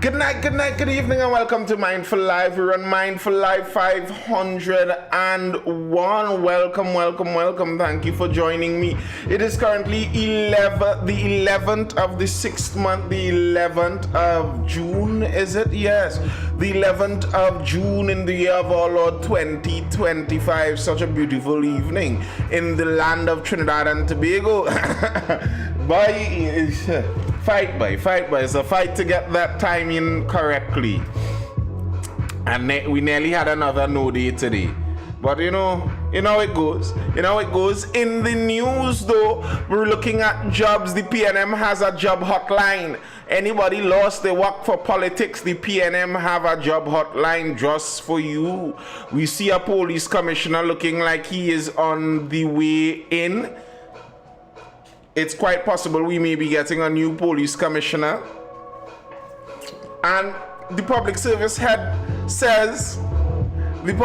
Good evening, and welcome to Mindful Live. We're on Mindful Live 501. Welcome. Thank you for joining me. It is currently the 11th of the 6th month, the 11th of June, is it? Yes, the 11th of June in the year of our Lord 2025. Such a beautiful evening in the land of Trinidad and Tobago. Fight by. It's a fight to get that timing correctly. And we nearly had another no day today. But you know how it goes. In the news though, we're looking at jobs. The PNM has a job hotline. Anybody lost their work for politics, the PNM have a job hotline just for you. We see a police commissioner looking like he is on the way in. It's quite possible we may be getting a new police commissioner. And the public service head says that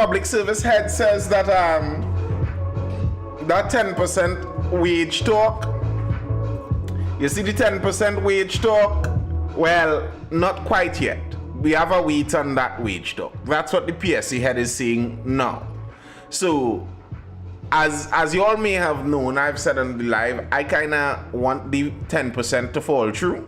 that 10% wage talk, you see the 10% wage talk, well, not quite yet. We have a wait on that wage talk. That's what the PSC head is saying now. So, as you all may have known, I've said on the live, I kind of want the 10% to fall through.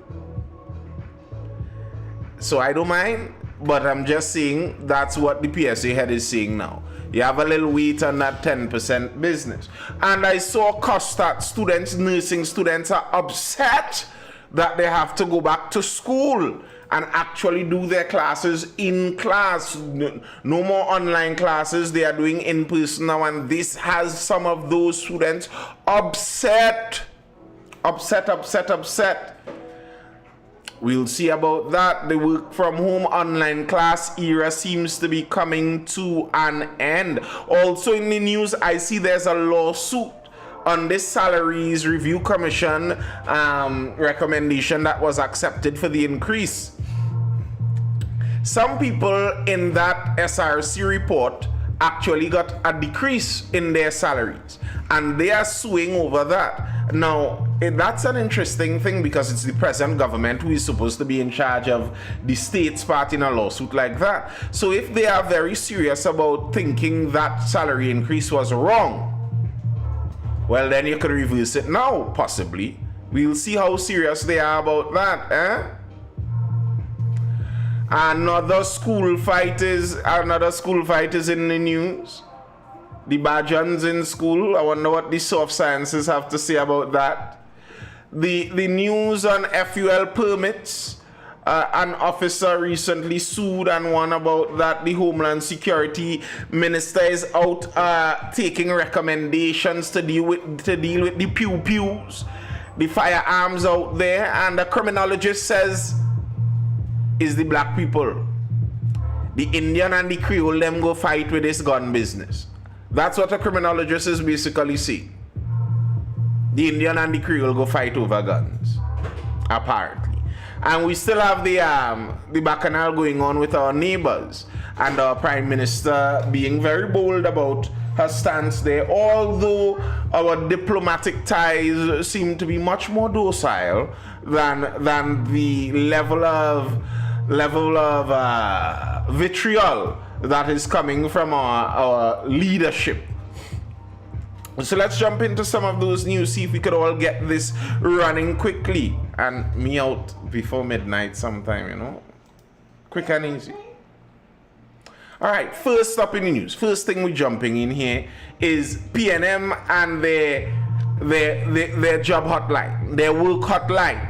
So I don't mind, but I'm just saying that's what the PSA head is saying now. You have a little weight on that 10% business. And I saw COSTAT students, nursing students are upset that they have to go back to school and actually do their classes in class. No more online classes. They are doing in person now, and this has some of those students upset. We'll see about that. The work from home online class era seems to be coming to an end. Also in the news, I see there's a lawsuit on this Salaries Review Commission recommendation that was accepted for the increase. Some people in that SRC report actually got a decrease in their salaries, and they are suing over that. Now, that's an interesting thing because it's the present government who is supposed to be in charge of the state's part in a lawsuit like that. So if they are very serious about thinking that salary increase was wrong, well, then you could reverse it now, possibly. We'll see how serious they are about that, Another school fight is in the news. The Bajans in school. I wonder what the soft sciences have to say about that. The news on FUL permits. An officer recently sued and won about that. The Homeland Security Minister is out taking recommendations to deal with the pew-pews, the firearms out there, and the criminologist says is the black people. The Indian and the Creole, them go fight with this gun business. That's what a criminologist is basically saying. The Indian and the Creole go fight over guns, apparently. And we still have the bacchanal going on with our neighbors, and our Prime Minister being very bold about her stance there, although our diplomatic ties seem to be much more docile than the level of vitriol that is coming from our leadership. So let's jump into some of those news, see if we could all get this running quickly, and me out before midnight sometime, quick and easy. All right, first up in the news, first thing we're jumping in here is PNM and their job hotline, their work hotline.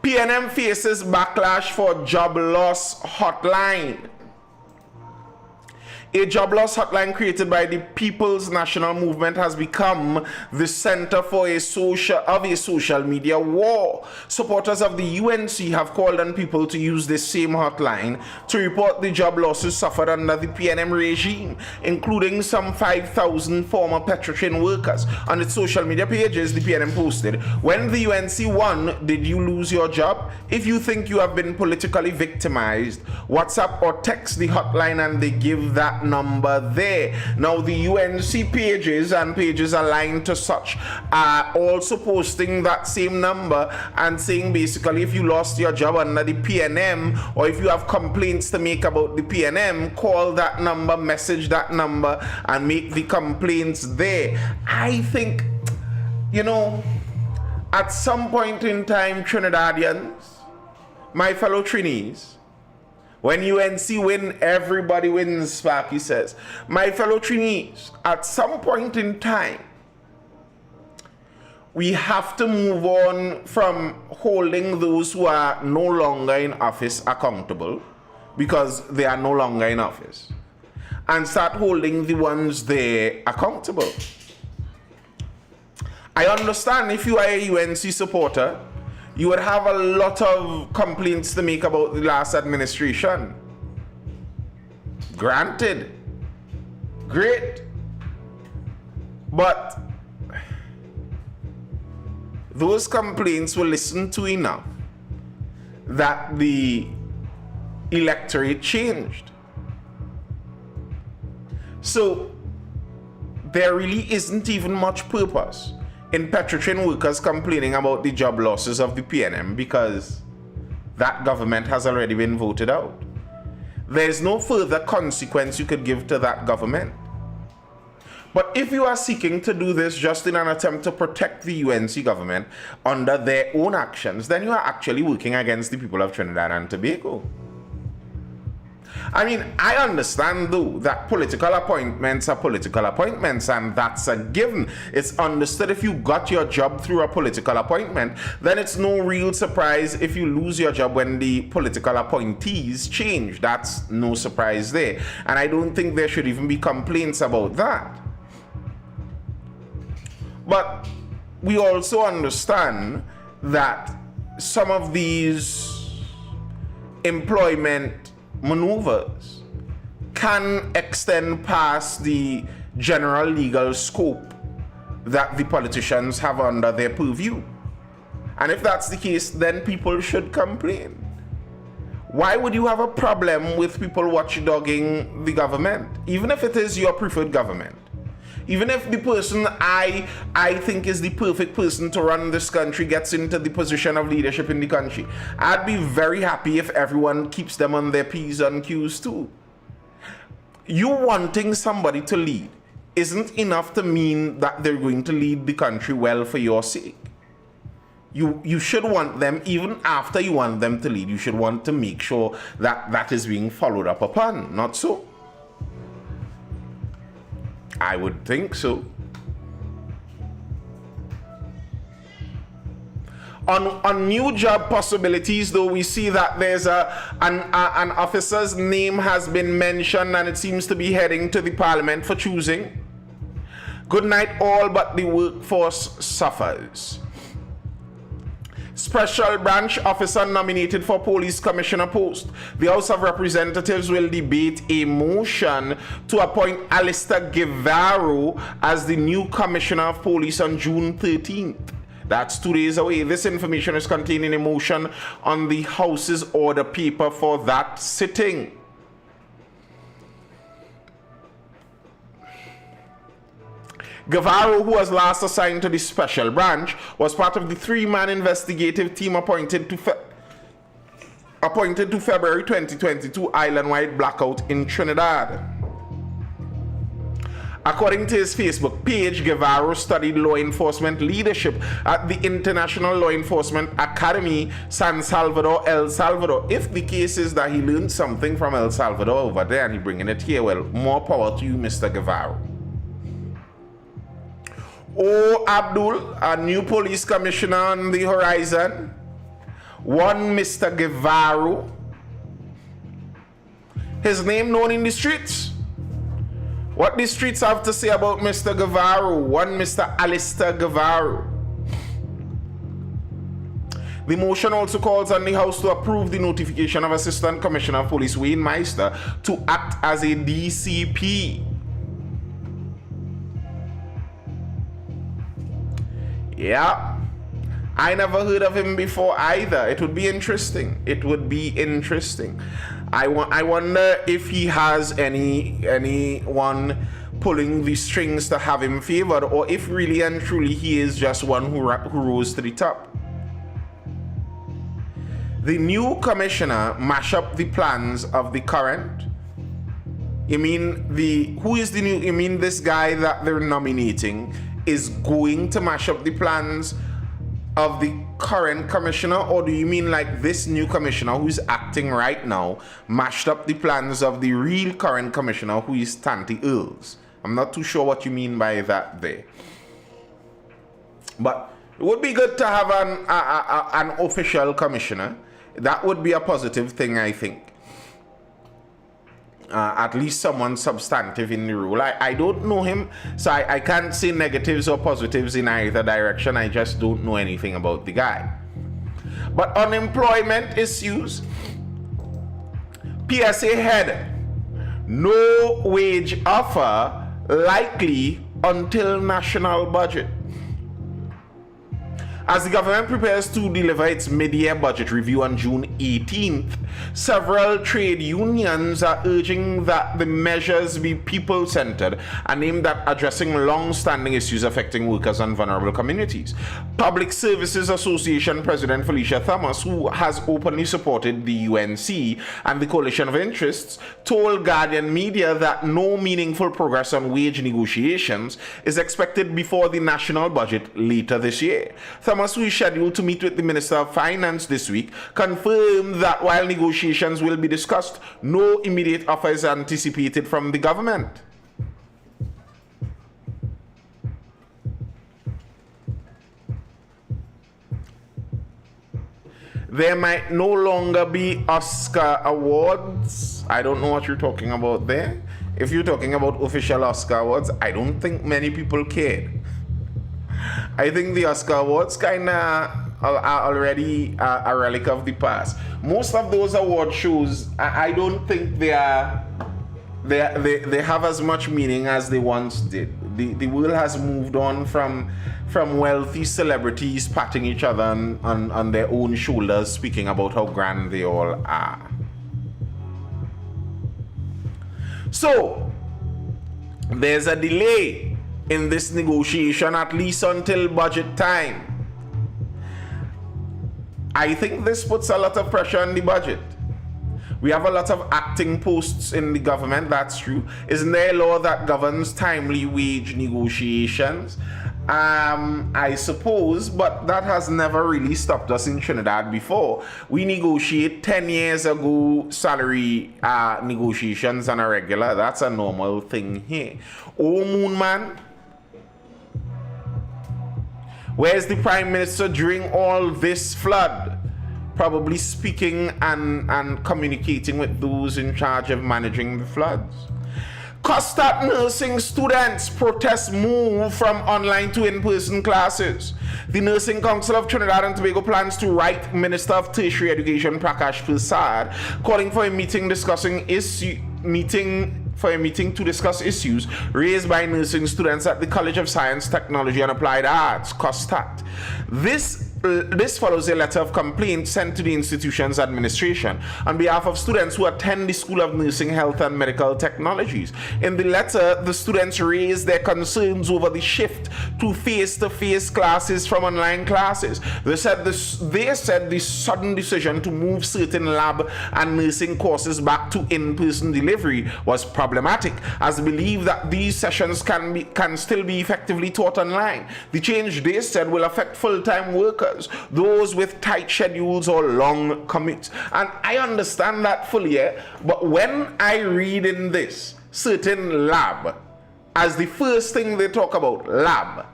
PNM faces backlash for job loss hotline. A job loss hotline created by the People's National Movement has become the center for a social media war. Supporters of the UNC have called on people to use this same hotline to report the job losses suffered under the PNM regime, including some 5,000 former Petrotrain workers. On its social media pages, the PNM posted, "When the UNC won, did you lose your job? If you think you have been politically victimized, WhatsApp or text the hotline and they give that that number there. Now, the UNC pages and pages aligned to such are also posting that same number and saying basically if you lost your job under the PNM or if you have complaints to make about the PNM, call that number, message that number, and make the complaints there. I think, you know, at some point in time, Trinidadians, my fellow Trinis, when UNC win, everybody wins, Sparky says. My fellow Trinis, at some point in time, we have to move on from holding those who are no longer in office accountable because they are no longer in office and start holding the ones there accountable. I understand if you are a UNC supporter, you would have a lot of complaints to make about the last administration. Granted. Great. But those complaints were listened to enough that the electorate changed. So there really isn't even much purpose in Petrotrin workers complaining about the job losses of the PNM because that government has already been voted out. There's no further consequence you could give to that government. But if you are seeking to do this just in an attempt to protect the UNC government under their own actions, then you are actually working against the people of Trinidad and Tobago. I mean, I understand though that political appointments are political appointments and that's a given. It's understood if you got your job through a political appointment, then it's no real surprise if you lose your job when the political appointees change. That's no surprise there. And I don't think there should even be complaints about that. But we also understand that some of these employment maneuvers can extend past the general legal scope that the politicians have under their purview. And if that's the case, then people should complain. Why would you have a problem with people watchdogging the government, even if it is your preferred government? Even if the person I think is the perfect person to run this country gets into the position of leadership in the country, I'd be very happy if everyone keeps them on their P's and Q's too. You wanting somebody to lead isn't enough to mean that they're going to lead the country well for your sake. You should want them, even after you want them to lead, you should want to make sure that that is being followed up upon, not so? I would think so. On new job possibilities, though, we see that there's an officer's name has been mentioned and it seems to be heading to the parliament for choosing. Good night all, but the workforce suffers. Special branch officer nominated for police commissioner post. The House of Representatives will debate a motion to appoint Alistair Guevara as the new commissioner of police on June 13th. That's 2 days away. This information is contained in a motion on the House's order paper for that sitting. Guevara, who was last assigned to the special branch, was part of the three-man investigative team appointed to February 2022 island-wide blackout in Trinidad. According to his Facebook page, Guevara studied law enforcement leadership at the International Law Enforcement Academy, San Salvador, El Salvador. If the case is that he learned something from El Salvador over there and he's bringing it here, well, more power to you, Mr. Guevara. Oh, Abdul, a new police commissioner on the horizon. One Mr. Guevara. His name known in the streets. What the streets have to say about Mr. Guevara? One Mr. Alistair Guevara. The motion also calls on the House to approve the notification of Assistant Commissioner of Police Wayne Meister to act as a DCP. Yeah, I never heard of him before either. It would be interesting. It would be interesting. I wonder if he has anyone pulling the strings to have him favored, or if really and truly he is just one who rose to the top. The new commissioner mash up the plans of the current. You mean you mean this guy that they're nominating is going to mash up the plans of the current commissioner, or do you mean like this new commissioner who's acting right now mashed up the plans of the real current commissioner, who is Tanti Earls? I'm not too sure what you mean by that there. But it would be good to have an official commissioner. That would be a positive thing, I think. At least someone substantive in the role. I don't know him, so I can't say negatives or positives in either direction. I just don't know anything about the guy. But unemployment issues, PSA head, no wage offer likely until national budget. As the government prepares to deliver its mid-year budget review on June 18th, several trade unions are urging that the measures be people-centered and aimed at addressing long-standing issues affecting workers and vulnerable communities. Public Services Association President Felicia Thomas, who has openly supported the UNC and the coalition of interests, told Guardian Media that no meaningful progress on wage negotiations is expected before the national budget later this year. Thomas, who is scheduled to meet with the Minister of Finance this week, confirmed that while negotiations will be discussed, no immediate offer is anticipated from the government. There might no longer be Oscar awards. I don't know what you're talking about there. If you're talking about official Oscar awards, I don't think many people cared. I think the Oscar awards kind of are already a relic of the past. Most of those award shows, I don't think they have as much meaning as they once did. The world has moved on from wealthy celebrities patting each other on their own shoulders, speaking about how grand they all are. So there's a delay in this negotiation, at least until budget time. I think this puts a lot of pressure on the budget. We have a lot of acting posts in the government, that's true. Isn't there a law that governs timely wage negotiations? I suppose, but that has never really stopped us in Trinidad before. We negotiate 10 years ago salary negotiations on a regular. That's a normal thing here. Oh, Moonman, where's the Prime Minister during all this flood? Probably speaking and communicating with those in charge of managing the floods. Custard nursing students protest move from online to in-person classes. The Nursing Council of Trinidad and Tobago plans to write Minister of Tertiary Education Prakash Prasad, calling for a meeting to discuss issues raised by nursing students at the College of Science, Technology and Applied Arts, COSTAT. This follows a letter of complaint sent to the institution's administration on behalf of students who attend the School of Nursing, Health and Medical Technologies. In the letter, the students raised their concerns over the shift to face-to-face classes from online classes. They said the sudden decision to move certain lab and nursing courses back to in-person delivery was problematic, as they believe that these sessions can still be effectively taught online. The change, they said, will affect full-time workers, those with tight schedules or long commutes. And I understand that fully, but when I read in this certain lab as the first thing they talk about, lab,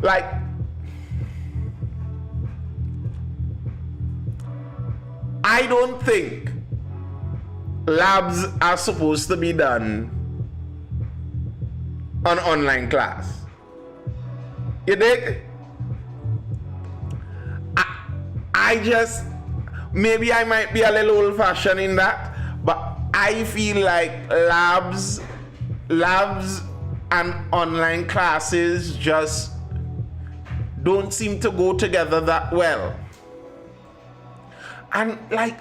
like, I don't think labs are supposed to be done on online class. You dig? I just, maybe I might be a little old-fashioned in that, but I feel like labs and online classes just don't seem to go together that well. And like,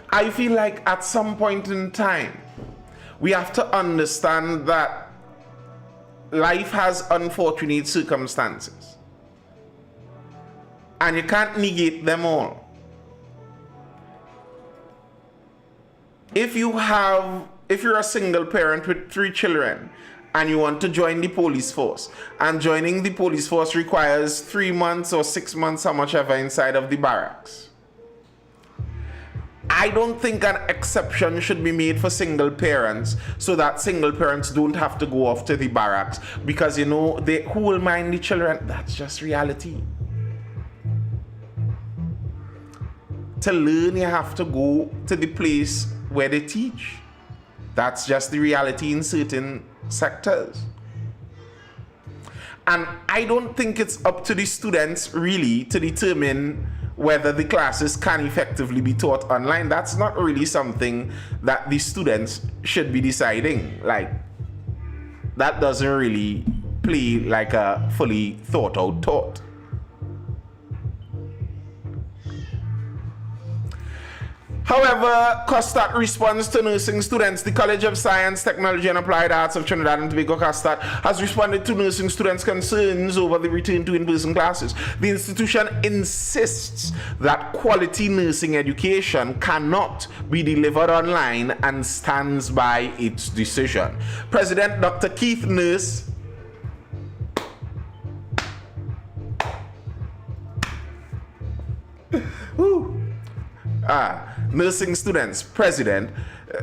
I feel like at some point in time, we have to understand that life has unfortunate circumstances. And you can't negate them all. If you're a single parent with 3 children and you want to join the police force, and joining the police force requires 3 months or 6 months, how much ever, inside of the barracks, I don't think an exception should be made for single parents so that single parents don't have to go off to the barracks because, who will mind the children? That's just reality. To learn, you have to go to the place where they teach. That's just the reality in certain sectors. And I don't think it's up to the students really to determine whether the classes can effectively be taught online. That's not really something that the students should be deciding. Like, that doesn't really play like a fully thought out thought. However, COSTAT responds to nursing students. The College of Science, Technology and Applied Arts of Trinidad and Tobago, COSTAT, has responded to nursing students' concerns over the return to in-person classes. The institution insists that quality nursing education cannot be delivered online and stands by its decision. President Dr. Keith Nurse nursing students president,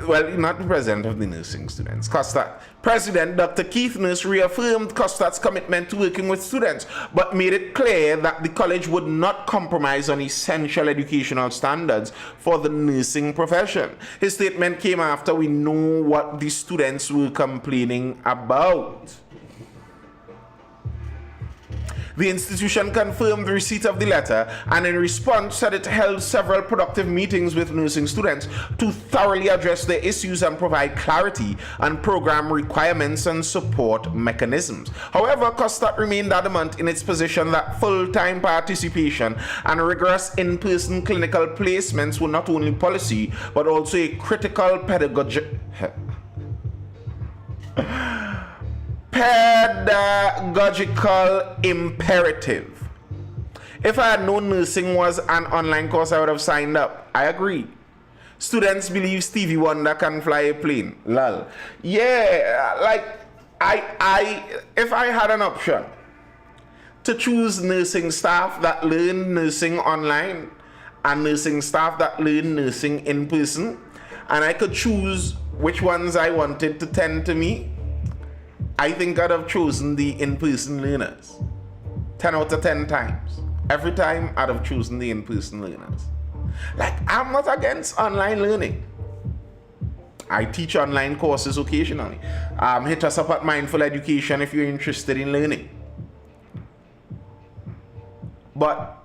not the president of the nursing students, COSTAT. President Dr. Keith Nurse reaffirmed COSTAT's commitment to working with students, but made it clear that the college would not compromise on essential educational standards for the nursing profession. His statement came after we know what the students were complaining about. The institution confirmed the receipt of the letter and in response said it held several productive meetings with nursing students to thoroughly address their issues and provide clarity on program requirements and support mechanisms. However, COSTAT remained adamant in its position that full-time participation and rigorous in-person clinical placements were not only policy but also a critical pedagogical imperative. If I had known nursing was an online course, I would have signed up. I agree. Students believe Stevie Wonder can fly a plane. Lol. Yeah, like if I had an option to choose nursing staff that learn nursing online and nursing staff that learn nursing in person, and I could choose which ones I wanted to tend to me, I think I'd have chosen the in-person learners. 10 out of 10 times. Every time I'd have chosen the in-person learners. Like, I'm not against online learning. I teach online courses occasionally. Hit us up at MindFULL Education if you're interested in learning. But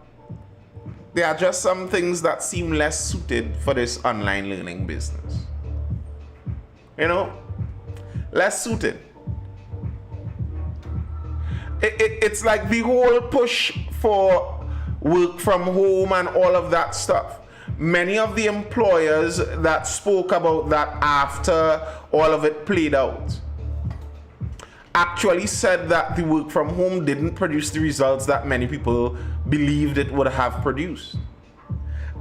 there are just some things that seem less suited for this online learning business. Less suited. It's like the whole push for work from home and all of that stuff. Many of the employers that spoke about that after all of it played out actually said that the work from home didn't produce the results that many people believed it would have produced.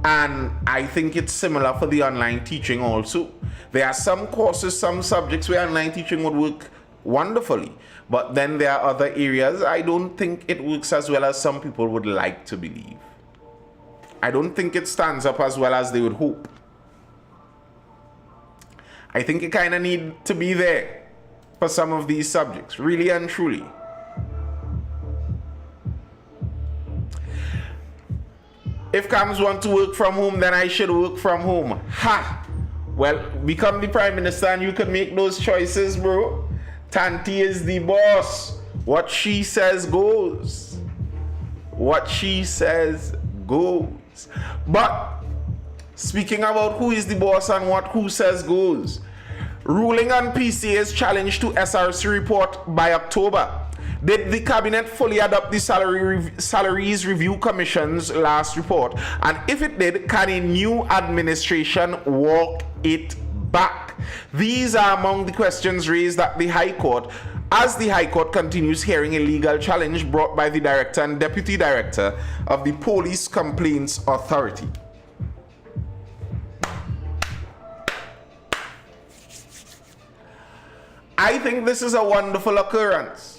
And I think it's similar for the online teaching also. There are some courses, some subjects where online teaching would work wonderfully. But then there are other areas I don't think it works as well as some people would like to believe. I don't think it stands up as well as they would hope. I think you kind of need to be there for some of these subjects, really and truly. If Cams want to work from home, then I should work from home. Ha! Well, become the Prime Minister and you can make those choices, bro. Tanti is the boss. What she says goes. What she says goes. But speaking about who is the boss and what who says goes, ruling on PCA's challenge to SRC report by October. Did the cabinet fully adopt the Salaries Review Commission's last report? And if it did, can a new administration walk it back? These are among the questions raised at the High Court as the High Court continues hearing a legal challenge brought by the Director and Deputy Director of the Police Complaints Authority. I think this is a wonderful occurrence.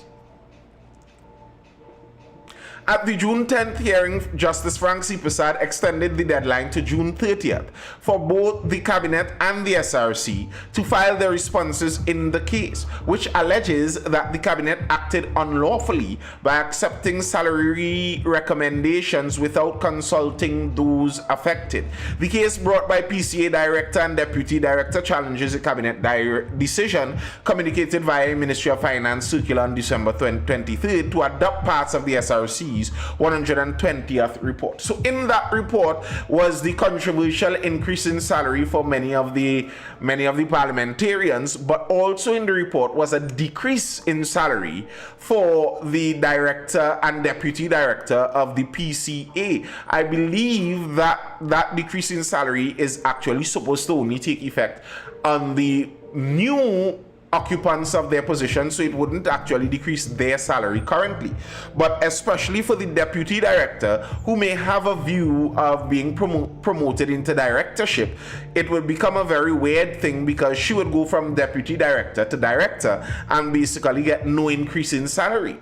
At the June 10th hearing, Justice Frank C. Prasad extended the deadline to June 30th for both the Cabinet and the SRC to file their responses in the case, which alleges that the Cabinet acted unlawfully by accepting salary recommendations without consulting those affected. The case brought by PCA Director and Deputy Director challenges a Cabinet decision communicated via Ministry of Finance circular on December 23rd to adopt parts of the SRC 120th report. So in that report was the controversial increase in salary for many of the parliamentarians, but also in the report was a decrease in salary for the director and deputy director of the PCA. I believe that that decrease in salary is actually supposed to only take effect on the new occupants of their position, so it wouldn't actually decrease their salary currently. But especially for the deputy director who may have a view of being promoted into directorship, it would become a very weird thing because she would go from deputy director to director and basically get no increase in salary,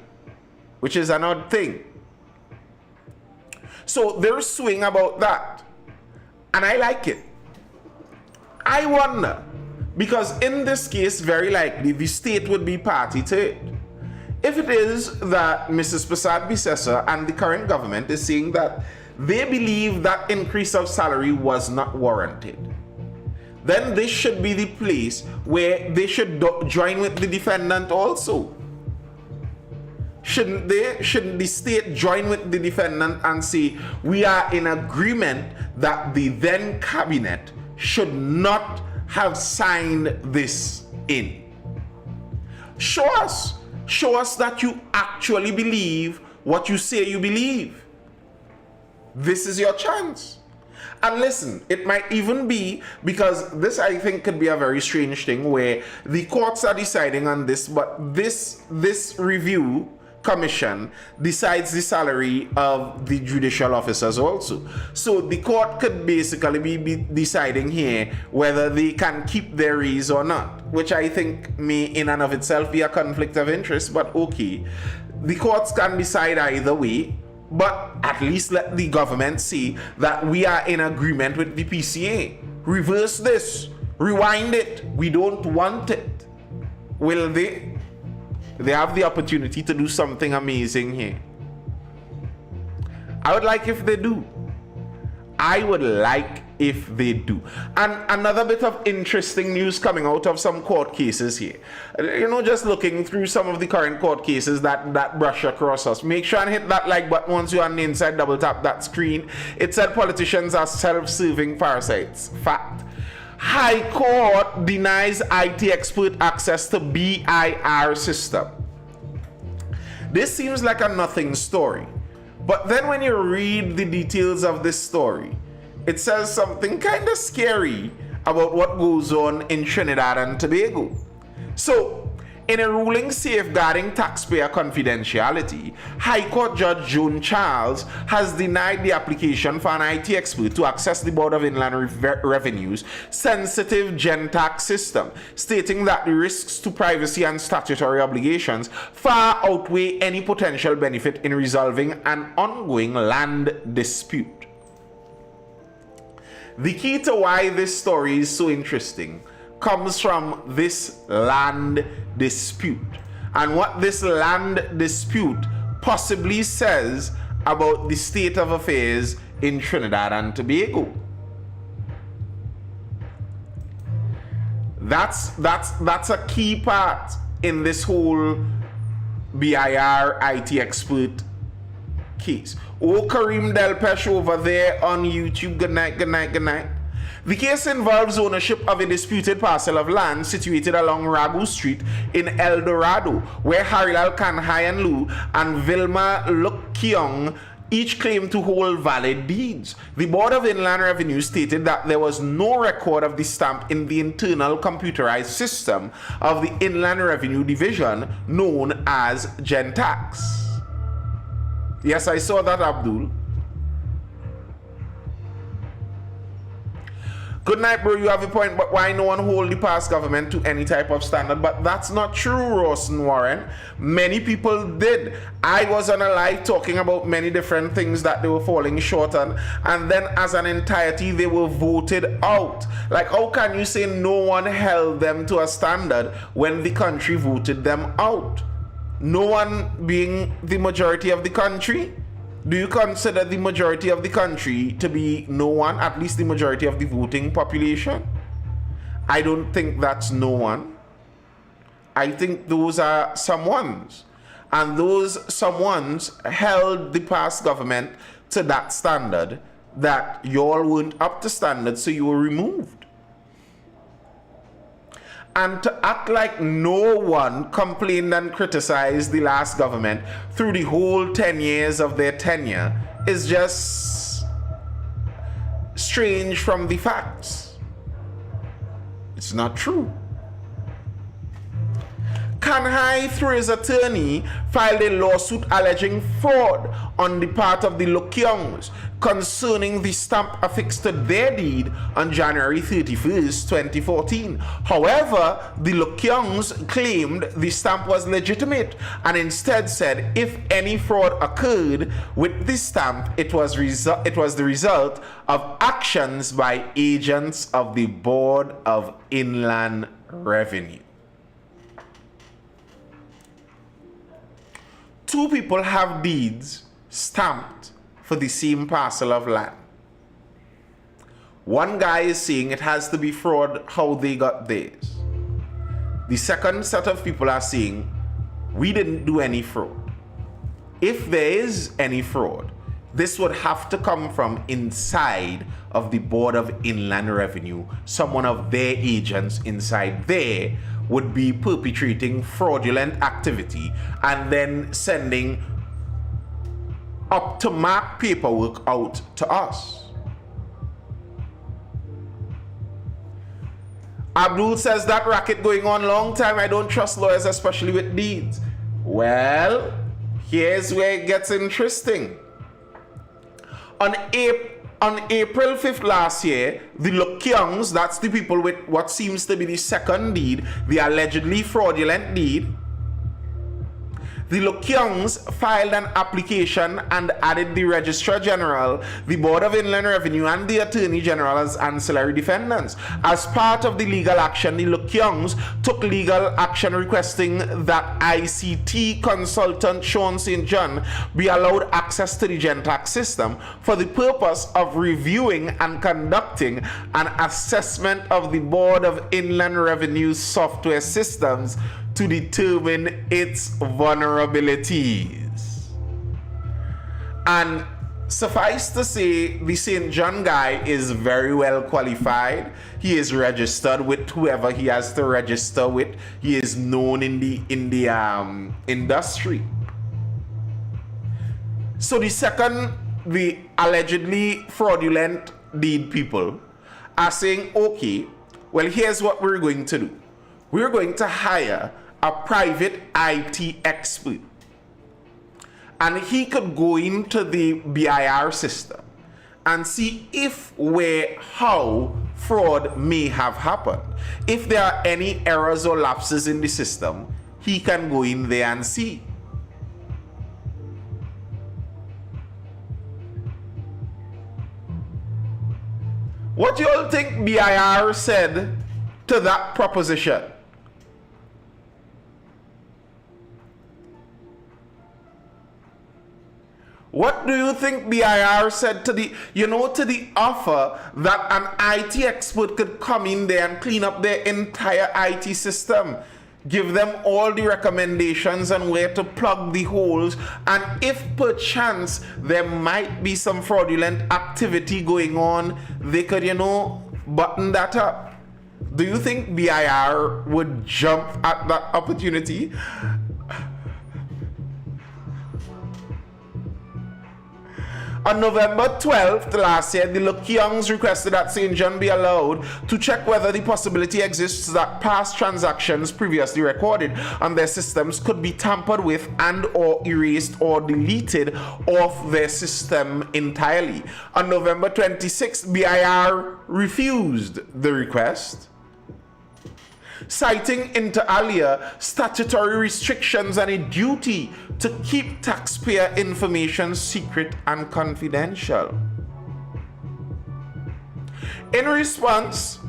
which is an odd thing. So there's swing about that, and I like it. I wonder, because in this case, very likely, the state would be party to it. If it is that Mrs. Prasad Bisesa and the current government is saying that they believe that increase of salary was not warranted, then this should be the place where they should join with the defendant also. Shouldn't they? Shouldn't the state join with the defendant and say, we are in agreement that the then cabinet should not have signed this in? Show us that you actually believe what you say you believe. This is your chance. And listen, it might even be, because this I think could be a very strange thing where the courts are deciding on this, but this review commission decides the salary of the judicial officers also. So the court could basically be deciding here whether they can keep their raise or not, which I think may in and of itself be a conflict of interest, but okay. The courts can decide either way, but at least let the government see that we are in agreement with the PCA. Reverse this, rewind it, we don't want it. Will they? They have the opportunity to do something amazing here. I would like if they do. I would like if they do. And another bit of interesting news coming out of some court cases here. You know, just looking through some of the current court cases that brush across us. Make sure and hit that like button once you're on the inside, double tap that screen. It said politicians are self-serving parasites. Fact. High Court denies IT expert access to BIR system. This seems like a nothing story, but then when you read the details of this story, it says something kind of scary about what goes on in Trinidad and Tobago. So, in a ruling safeguarding taxpayer confidentiality, High Court Judge Joan Charles has denied the application for an IT expert to access the Board of Inland Revenue's sensitive GenTax system, stating that the risks to privacy and statutory obligations far outweigh any potential benefit in resolving an ongoing land dispute. The key to why this story is so interesting comes from this land dispute and what this land dispute possibly says about the state of affairs in Trinidad and Tobago. That's a key part in this whole BIR IT expert case. Oh, Kareem Delpesh over there on YouTube. Good night, good night, good night. The case involves ownership of a disputed parcel of land situated along Ragu Street in El Dorado, where Harilal Kanhai Lu and Vilma Lukkyong each claimed to hold valid deeds. The Board of Inland Revenue stated that there was no record of the stamp in the internal computerized system of the Inland Revenue Division known as Gentax. Yes, I saw that, Abdul. Good night, bro. You have a point, but why no one hold the past government to any type of standard? But that's not true, Rawson Warren. Many people did. I was on a live talking about many different things that they were falling short on, and then as an entirety, they were voted out. Like, how can you say no one held them to a standard when the country voted them out? No one being the majority of the country? Do you consider the majority of the country to be no one, at least the majority of the voting population? I don't think that's no one. I think those are someones. And those someones held the past government to that standard that y'all weren't up to standard, so you were removed. And to act like no one complained and criticized the last government through the whole 10 years of their tenure is just strange from the facts. It's not true. Kanhai, through his attorney, filed a lawsuit alleging fraud on the part of the Lukkyongs concerning the stamp affixed to their deed on January 31st, 2014. However, the Lukkyongs claimed the stamp was legitimate and instead said if any fraud occurred with this stamp, it was the result of actions by agents of the Board of Inland Revenue. Two people have deeds stamped for the same parcel of land. One guy is saying it has to be fraud how they got theirs. The second set of people are saying we didn't do any fraud. If there is any fraud, this would have to come from inside of the Board of Inland Revenue. Someone of their agents inside there would be perpetrating fraudulent activity and then sending up to mark paperwork out to us. Abdul says that racket going on long time. I don't trust lawyers, especially with deeds. Well, here's where it gets interesting. On April 5th last year, the Lukkyongs, that's the people with what seems to be the second deed, the allegedly fraudulent deed, the Lukkyongs filed an application and added the Registrar General, the Board of Inland Revenue, and the Attorney General as ancillary defendants. As part of the legal action, the Lukkyongs took legal action requesting that ICT consultant Sean St. John be allowed access to the Gentax system for the purpose of reviewing and conducting an assessment of the Board of Inland Revenue software systems to determine its vulnerabilities. And suffice to say, the St. John guy is very well qualified. He is registered with whoever he has to register with. He is known in the industry. So the allegedly fraudulent deed people are saying, okay, well, here's what we're going to do. We're going to hire a private IT expert, and he could go into the BIR system and see if, where, how fraud may have happened. If there are any errors or lapses in the system, he can go in there and see. What do you all think BIR said to that proposition? What do you think BIR said to the offer that an IT expert could come in there and clean up their entire IT system, give them all the recommendations and where to plug the holes, and if perchance there might be some fraudulent activity going on, they could, button that up. Do you think BIR would jump at that opportunity? On November 12th last year, the Lukyongs requested that St. John be allowed to check whether the possibility exists that past transactions previously recorded on their systems could be tampered with and or erased or deleted off their system entirely. On November 26th, BIR refused the request, citing inter alia statutory restrictions and a duty to keep taxpayer information secret and confidential. In response,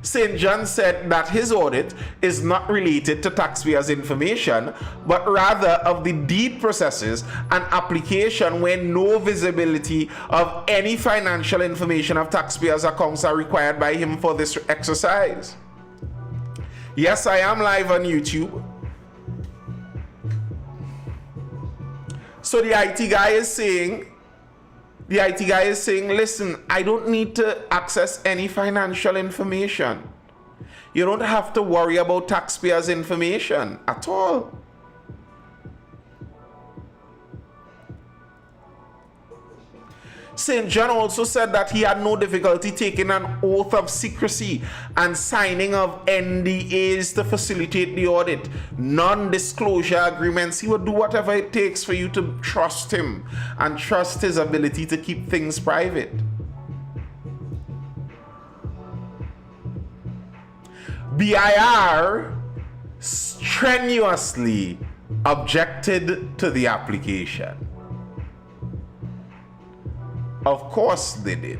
St. John said that his audit is not related to taxpayers' information, but rather of the deed processes and application where no visibility of any financial information of taxpayers' accounts are required by him for this exercise. Yes, I am live on YouTube. So the IT guy is saying, listen, I don't need to access any financial information. You don't have to worry about taxpayers' information at all. St. John also said that he had no difficulty taking an oath of secrecy and signing of NDAs to facilitate the audit, non-disclosure agreements. He would do whatever it takes for you to trust him and trust his ability to keep things private. BIR strenuously objected to the application. Of course they did.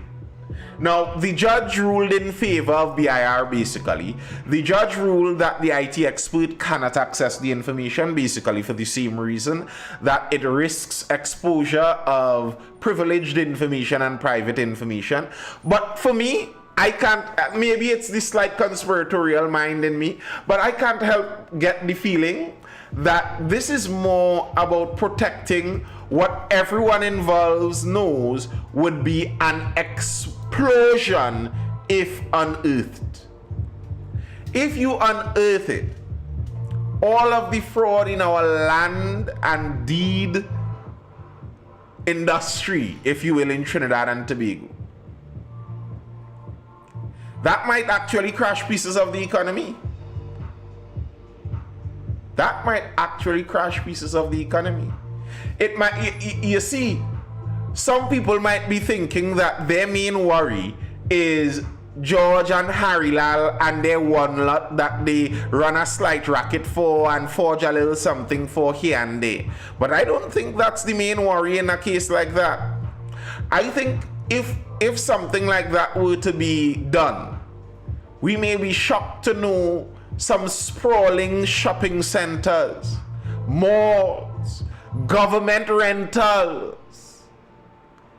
Now, the judge ruled in favor of BIR basically. The judge ruled that the IT expert cannot access the information basically for the same reason, that it risks exposure of privileged information and private information. But for me, I can't, maybe it's this slight conspiratorial mind in me, but I can't help get the feeling that this is more about protecting what everyone involved knows would be an explosion if unearthed. If you unearth it, all of the fraud in our land and deed industry, if you will, in Trinidad and Tobago, that might actually crash pieces of the economy. That might actually crash pieces of the economy. It might, you see, some people might be thinking that their main worry is George and Harry Lal and their one lot that they run a slight racket for and forge a little something for here and there. But I don't think that's the main worry in a case like that. I think if something like that were to be done, we may be shocked to know some sprawling shopping centers, malls, government rentals.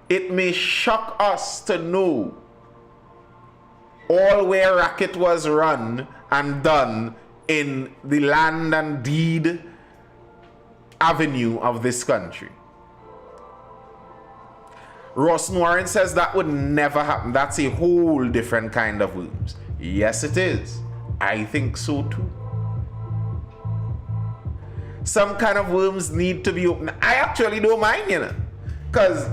It may shock us to know all where racket was run and done in the land and deed avenue of this country. Ross Warren says that would never happen. That's a whole different kind of worms. Yes, it is. I think so too. Some kind of worms need to be opened. I actually don't mind, you know, because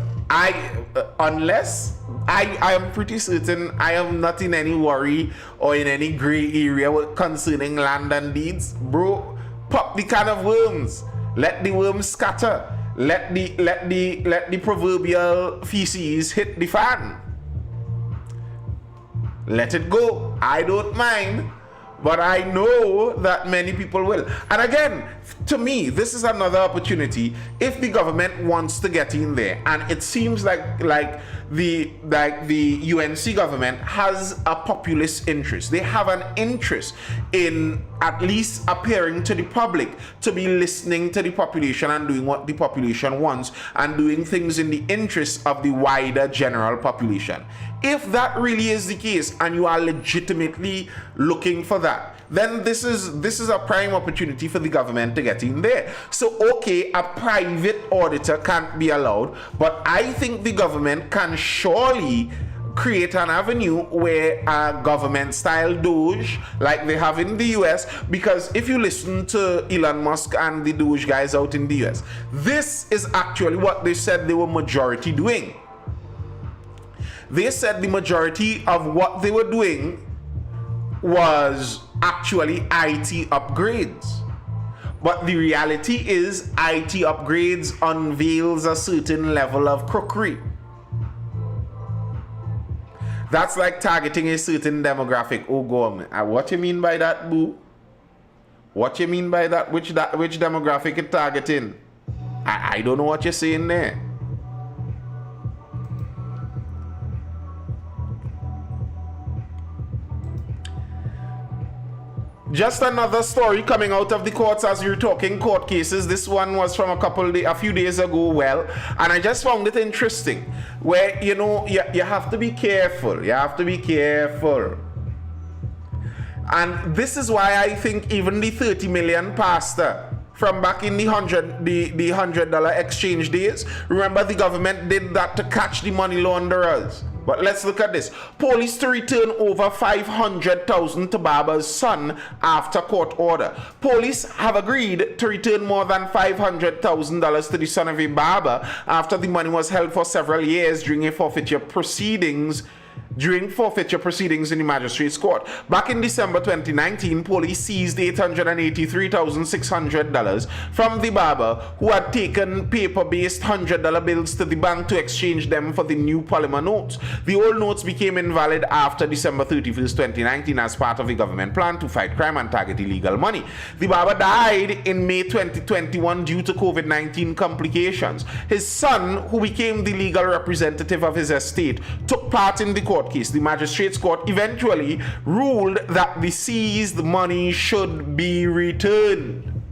unless I am pretty certain I am not in any worry or in any gray area concerning land and deeds, bro. Pop the can of worms. Let the worms scatter. Let the proverbial feces hit the fan. Let it go. I don't mind. But I know that many people will. And again, to me, this is another opportunity if the government wants to get in there. And it seems like the UNC government has a populist interest. They have an interest in at least appearing to the public, to be listening to the population and doing what the population wants and doing things in the interest of the wider general population. If that really is the case and you are legitimately looking for that, then this is a prime opportunity for the government to get in there. So okay, a private auditor can't be allowed, but I think the government can surely create an avenue where a government style Doge like they have in the US, because if you listen to Elon Musk and the Doge guys out in the US, this is actually what they said they were majority doing. They said the majority of what they were doing was actually IT upgrades. But the reality is IT upgrades unveils a certain level of crookery. That's like targeting a certain demographic. Oh, go on. What you mean by that, boo? What you mean by that? Which demographic it targeting? I don't know what you're saying there. Just another story coming out of the courts as you're talking court cases. This one was from a few days ago, and I just found it interesting. Where, you have to be careful. You have to be careful. And this is why I think even the 30 million pastor from back in the $100 exchange days, remember the government did that to catch the money launderers. But let's look at this. Police to return over $500,000 to Barber's son after court order. Police have agreed to return more than $500,000 to the son of a barber after the money was held for several years during forfeiture proceedings in the magistrate's court. Back in December 2019, police seized $883,600 from the barber who had taken paper-based $100 bills to the bank to exchange them for the new polymer notes. The old notes became invalid after December 31st, 2019 as part of the government plan to fight crime and target illegal money. The barber died in May 2021 due to COVID-19 complications. His son, who became the legal representative of his estate, took part in the court case. The magistrate's court eventually ruled that the seized money should be returned.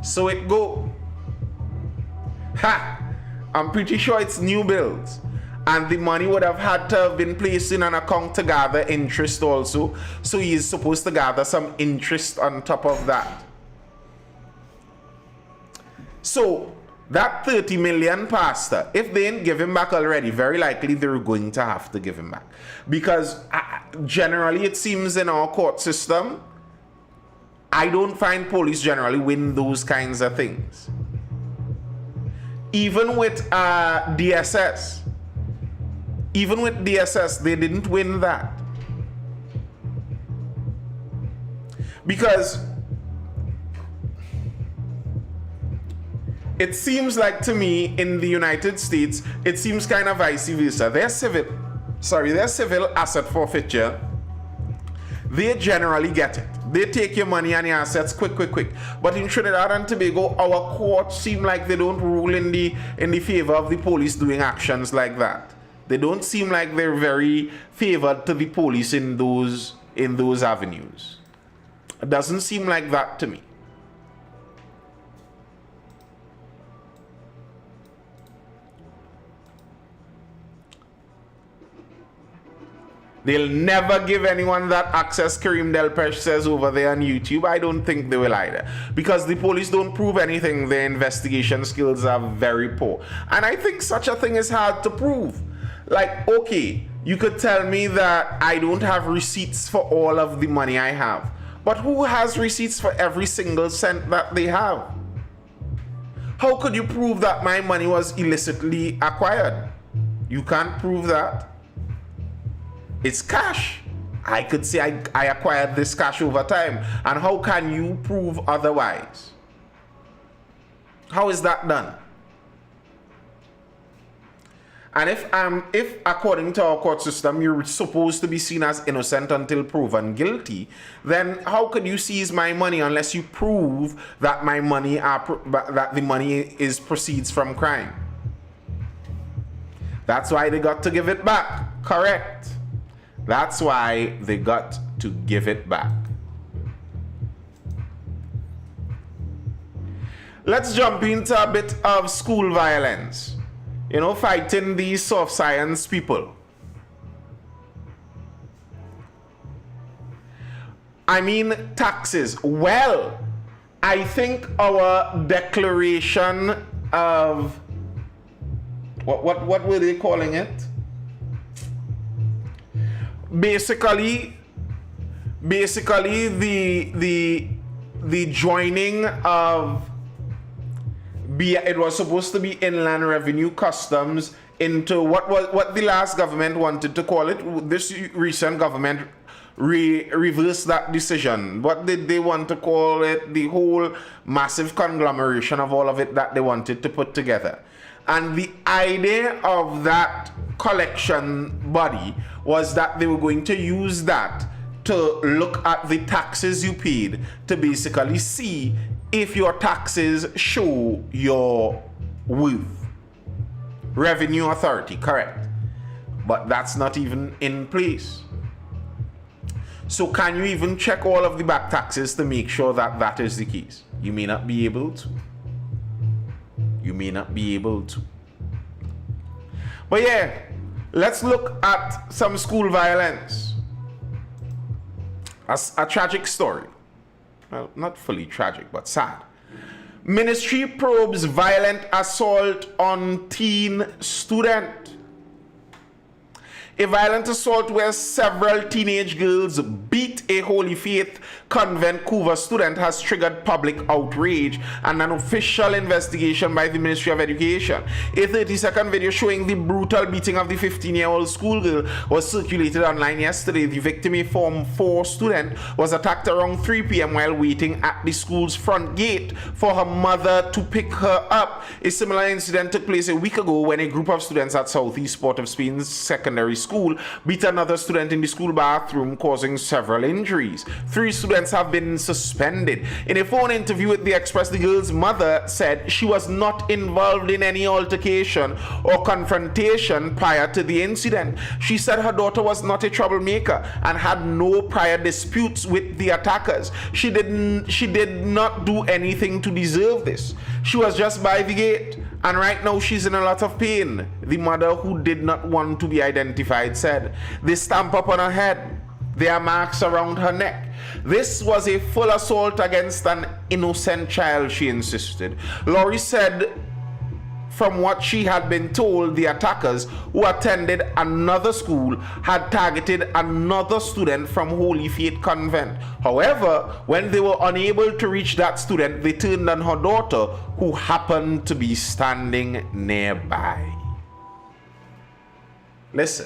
So it go. I'm pretty sure it's new bills. And the money would have had to have been placed in an account to gather interest also. So he is supposed to gather some interest on top of that. So that 30 million pastor, if they didn't give him back already, very likely they're going to have to give him back. Because generally it seems in our court system, I don't find police generally win those kinds of things. Even with DSS, they didn't win that. Because it seems like to me in the United States, it seems kind of vice versa. Their civil asset forfeiture, they generally get it. They take your money and your assets quick. But in Trinidad and Tobago, our courts seem like they don't rule in the favor of the police doing actions like that. They don't seem like they're very favored to the police in those avenues. It doesn't seem like that to me. They'll never give anyone that access, Kareem Delpesh says over there on YouTube. I don't think they will either. Because the police don't prove anything. Their investigation skills are very poor. And I think such a thing is hard to prove. Like, okay, you could tell me that I don't have receipts for all of the money I have. But who has receipts for every single cent that they have? How could you prove that my money was illicitly acquired? You can't prove that. It's cash. I could say I acquired this cash over time. And how can you prove otherwise? How is that done? And if according to our court system, you're supposed to be seen as innocent until proven guilty, then how could you seize my money unless you prove that my money that the money proceeds from crime? That's why they got to give it back. Correct. That's why they got to give it back. Let's jump into a bit of school violence. You know, fighting these soft science people. I mean, taxes. Well, I think our declaration of what were they calling it? Basically the joining of it was supposed to be Inland Revenue Customs into what the last government wanted to call it. This recent government reversed that decision. What did they want to call it? The whole massive conglomeration of all of it that they wanted to put together. And the idea of that collection body was that they were going to use that to look at the taxes you paid to basically see if your taxes show your worth. Revenue Authority, correct. But that's not even in place. So can you even check all of the back taxes to make sure that that is the case? You may not be able to. You may not be able to. But yeah, let's look at some school violence. A tragic story. Well, not fully tragic, but sad. Ministry probes violent assault on teen student. A violent assault where several teenage girls beat a Holy Faith Convent Couva student has triggered public outrage and an official investigation by the Ministry of Education. A 30-second video showing the brutal beating of the 15-year-old schoolgirl was circulated online yesterday. The victim, a Form 4 student, was attacked around 3 p.m. while waiting at the school's front gate for her mother to pick her up. A similar incident took place a week ago when a group of students at Southeast Port of Spain's secondary school beat another student in the school bathroom, causing several injuries. 3 students have been suspended. In a phone interview with The Express, the girl's mother said she was not involved in any altercation or confrontation prior to the incident. She said her daughter was not a troublemaker and had no prior disputes with the attackers. She did not do anything to deserve this. She was just by the gate, and right now she's in a lot of pain, the mother, who did not want to be identified, said. They stamp up on her head. There are marks around her neck. This was a full assault against an innocent child, she insisted. Laurie said from what she had been told, the attackers, who attended another school, had targeted another student from Holy Faith Convent. However, when they were unable to reach that student, they turned on her daughter, who happened to be standing nearby. Listen.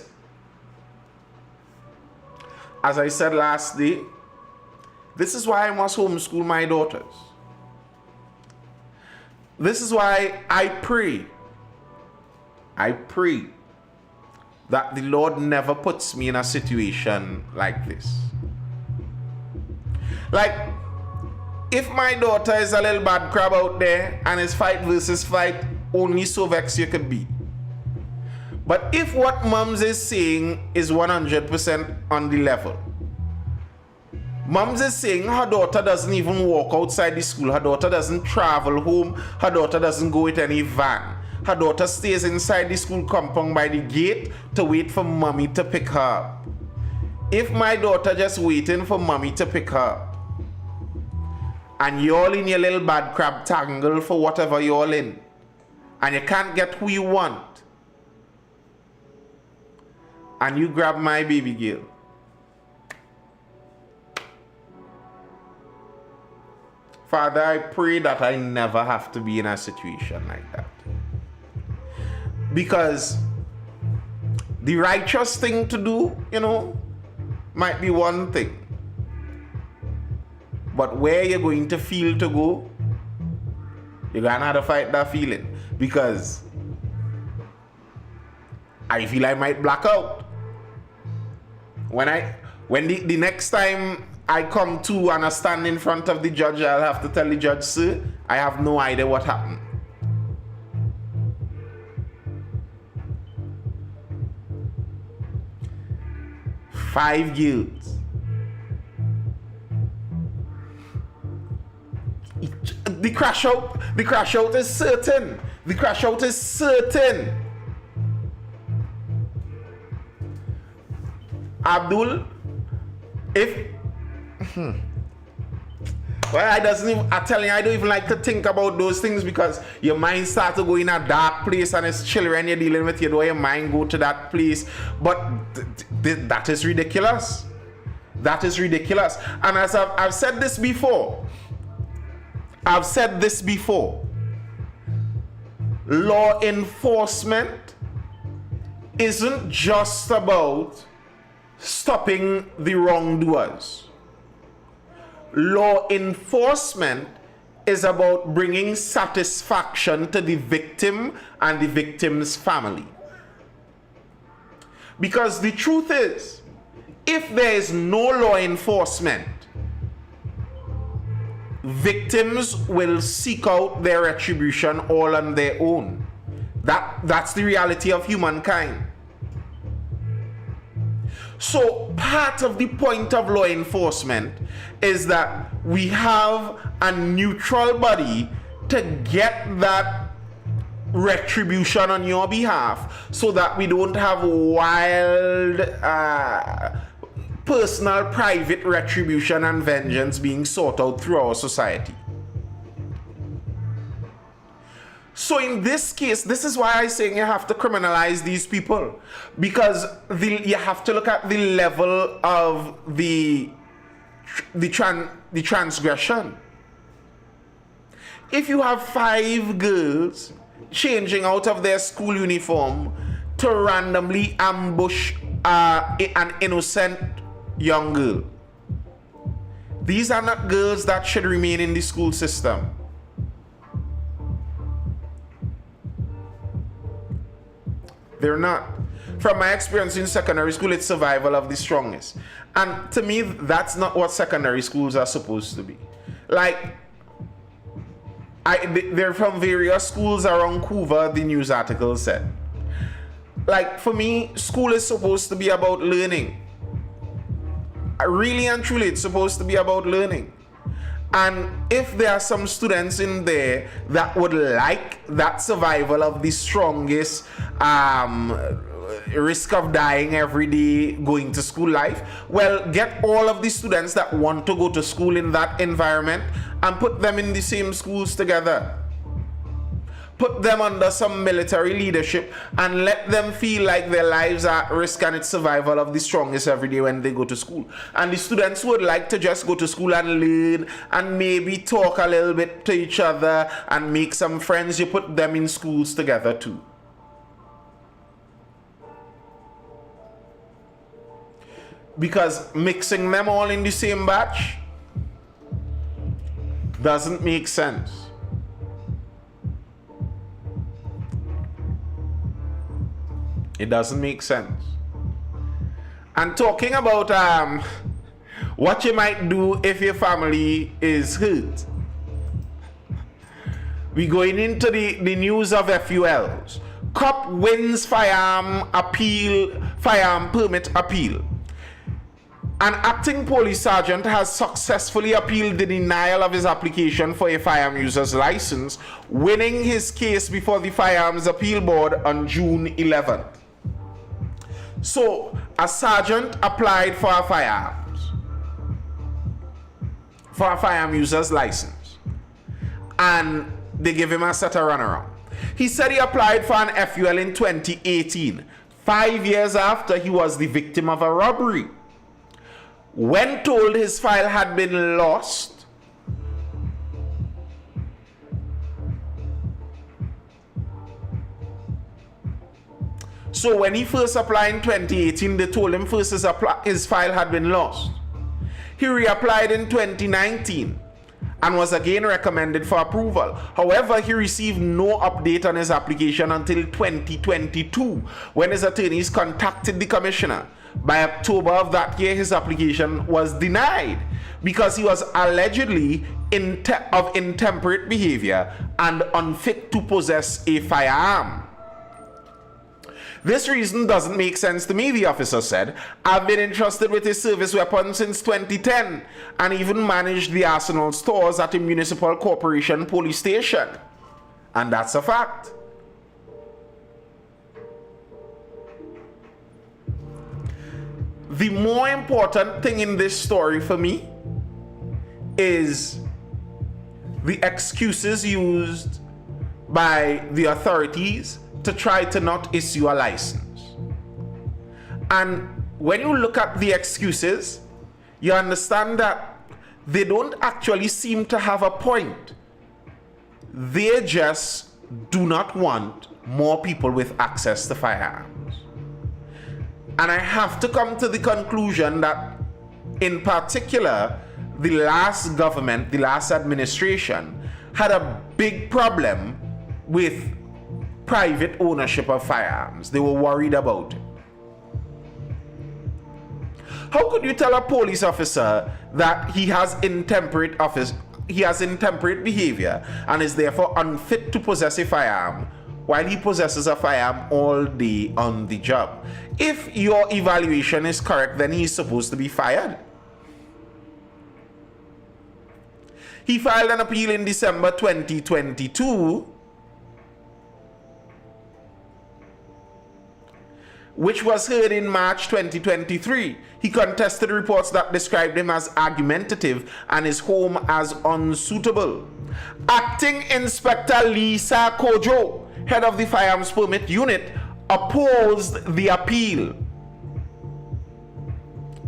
As I said last day, this is why I must homeschool my daughters. This is why I pray that the Lord never puts me in a situation like this. Like, if my daughter is a little bad crab out there and it's fight versus fight, only so vexed you could be. But if what Mums is saying is 100% on the level, Mums is saying her daughter doesn't even walk outside the school, her daughter doesn't travel home, her daughter doesn't go with any van. Her daughter stays inside the school compound by the gate to wait for mommy to pick her up. If my daughter just waiting for mommy to pick her up, and you're in your little bad crab tangle for whatever you're in, and you can't get who you want, and you grab my baby girl, Father, I pray that I never have to be in a situation like that. Because the righteous thing to do, might be one thing. But where you're going to feel to go, you're going to have to fight that feeling. Because I feel I might black out. When the next time I come to and I stand in front of the judge, I'll have to tell the judge, sir, I have no idea what happened. 5 girls. The crash out is certain. The crash out is certain. Abdul, if well, I'm telling you, I don't even like to think about those things because your mind starts to go in a dark place and it's children you're dealing with. You know, your mind go to that place. But that is ridiculous. That is ridiculous. And as I've said this before, law enforcement isn't just about stopping the wrongdoers. Law enforcement is about bringing satisfaction to the victim and the victim's family. Because the truth is, if there is no law enforcement, victims will seek out their retribution all on their own. That's the reality of humankind. So part of the point of law enforcement is that we have a neutral body to get that retribution on your behalf so that we don't have wild personal private retribution and vengeance being sought out through our society. So in this case, this is why I'm saying you have to criminalize these people, because you have to look at the level of the transgression. If you have 5 girls changing out of their school uniform to randomly ambush an innocent young girl, these are not girls that should remain in the school system. They're not. From my experience in secondary school, it's survival of the strongest. And to me, that's not what secondary schools are supposed to be. Like, they're from various schools around Couva, the news article said. Like, for me, school is supposed to be about learning. Really and truly, it's supposed to be about learning. And if there are some students in there that would like that survival of the strongest, risk of dying every day going to school life, well, get all of the students that want to go to school in that environment and put them in the same schools together. Put them under some military leadership and let them feel like their lives are at risk and it's survival of the strongest every day when they go to school. And the students would like to just go to school and learn and maybe talk a little bit to each other and make some friends. You put them in schools together too. Because mixing them all in the same batch doesn't make sense. It doesn't make sense. And talking about what you might do if your family is hurt, we're going into the news of FULs. Cop wins firearm permit appeal. An acting police sergeant has successfully appealed the denial of his application for a firearm user's license, winning his case before the Firearms Appeal Board on June 11th. So, a sergeant applied for a firearm user's license, and they give him a set of runaround. He said he applied for an FUL in 2018, 5 years after he was the victim of a robbery. When told his file had been lost, so when he first applied in 2018, they told him first his file had been lost. He reapplied in 2019 and was again recommended for approval. However, he received no update on his application until 2022, when his attorneys contacted the commissioner. By October of that year, his application was denied because he was allegedly of intemperate behavior and unfit to possess a firearm. This reason doesn't make sense to me, the officer said. I've been entrusted with a service weapon since 2010 and even managed the arsenal stores at a municipal corporation police station. And that's a fact. The more important thing in this story for me is the excuses used by the authorities to try to not issue a license. And when you look at the excuses, you understand that they don't actually seem to have a point. They just do not want more people with access to firearms. And I have to come to the conclusion that, in particular, the last government, the last administration, had a big problem with private ownership of firearms. They were worried about it. How could you tell a police officer that he has intemperate behavior and is therefore unfit to possess a firearm while he possesses a firearm all day on the job? If your evaluation is correct, then he's supposed to be fired. He filed an appeal in December 2022, which was heard in March 2023. He contested reports that described him as argumentative and his home as unsuitable. Acting Inspector Lisa Kojo, head of the Firearms Permit Unit, opposed the appeal.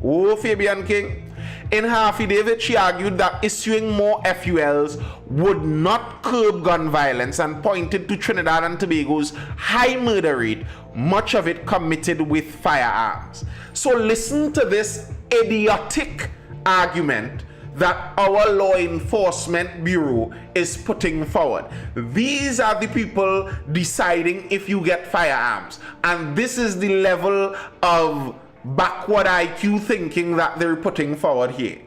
Oh, Fabian King. In her affidavit, she argued that issuing more FULs would not curb gun violence and pointed to Trinidad and Tobago's high murder rate, much of it committed with firearms. So listen to this idiotic argument that our law enforcement bureau is putting forward. These are the people deciding if you get firearms, and this is the level of backward IQ thinking that they're putting forward here.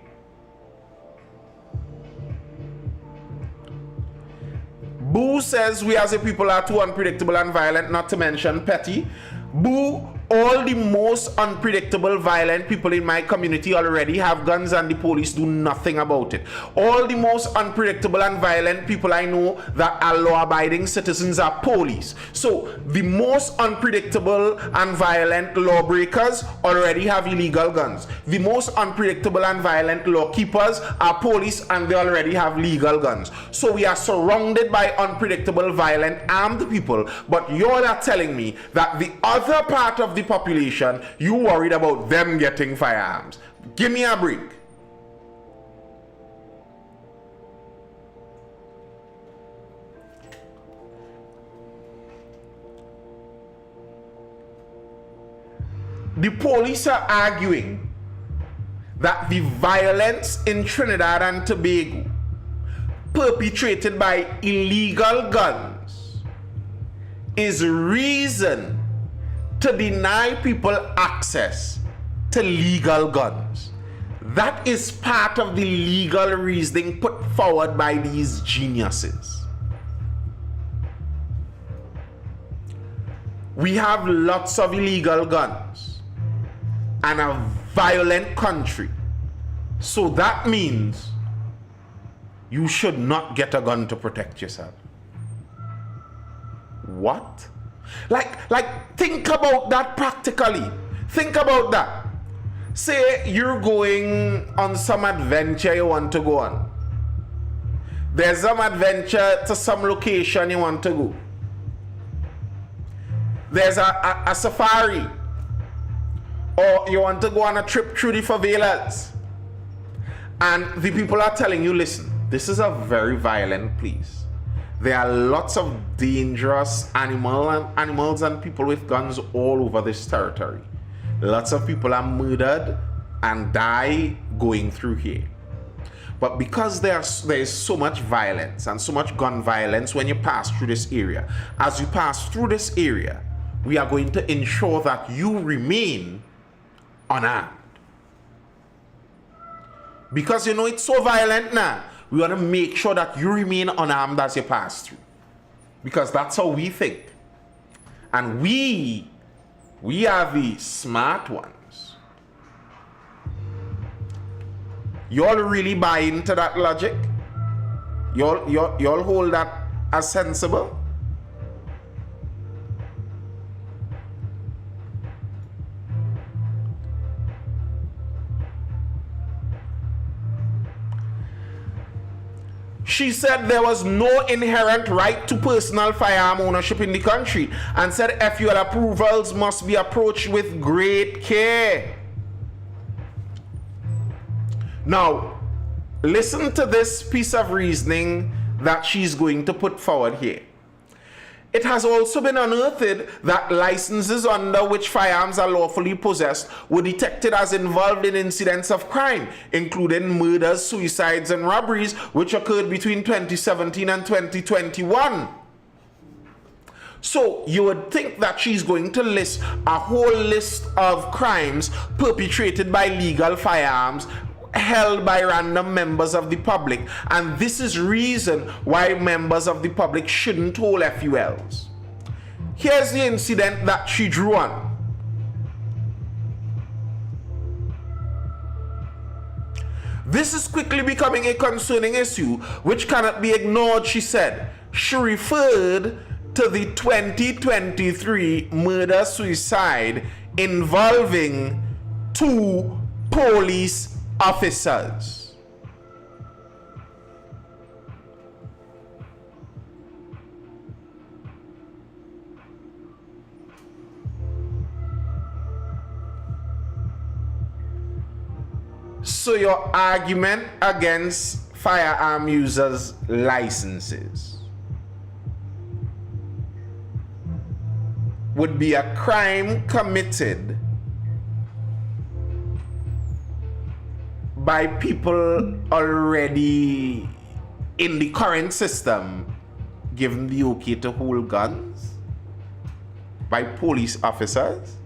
Boo says we as a people are too unpredictable and violent, not to mention petty. Boo, all the most unpredictable, violent people in my community already have guns and the police do nothing about it. All the most unpredictable and violent people I know that are law-abiding citizens are police. So the most unpredictable and violent lawbreakers already have illegal guns. The most unpredictable and violent lawkeepers are police and they already have legal guns. So we are surrounded by unpredictable, violent, armed people. But you're not telling me that the other part of the population, you worried about them getting firearms. Give me a break. The police are arguing that the violence in Trinidad and Tobago perpetrated by illegal guns is reason to deny people access to legal guns. That is part of the legal reasoning put forward by these geniuses. We have lots of illegal guns and a violent country. So that means you should not get a gun to protect yourself. What? Like, think about that practically. Think about that. Say you're going on some adventure you want to go on. There's some adventure to some location you want to go. There's a safari. Or you want to go on a trip through the favelas. And the people are telling you, listen, this is a very violent place. There are lots of dangerous animals and people with guns all over this territory. Lots of people are murdered and die going through here. But because there is so much violence and so much gun violence when you pass through this area, as you pass through this area, we are going to ensure that you remain unarmed. Because you know it's so violent now. We want to make sure that you remain unarmed as you pass through. Because that's how we think. And we We are the smart ones. Y'all really buy into that logic? Y'all hold that as sensible? She said there was no inherent right to personal firearm ownership in the country and said FUL approvals must be approached with great care. Now, listen to this piece of reasoning that she's going to put forward here. It has also been unearthed that licenses under which firearms are lawfully possessed were detected as involved in incidents of crime, including murders, suicides, and robberies, which occurred between 2017 and 2021. So you would think that she's going to list a whole list of crimes perpetrated by legal firearms held by random members of the public, and this is reason why members of the public shouldn't hold FULs. Here's the incident that she drew on. This is quickly becoming a concerning issue which cannot be ignored, she said. She referred to the 2023 murder-suicide involving 2 police officers. So your argument against firearm users' licenses would be a crime committed by people already in the current system given the okay to hold guns by police officers.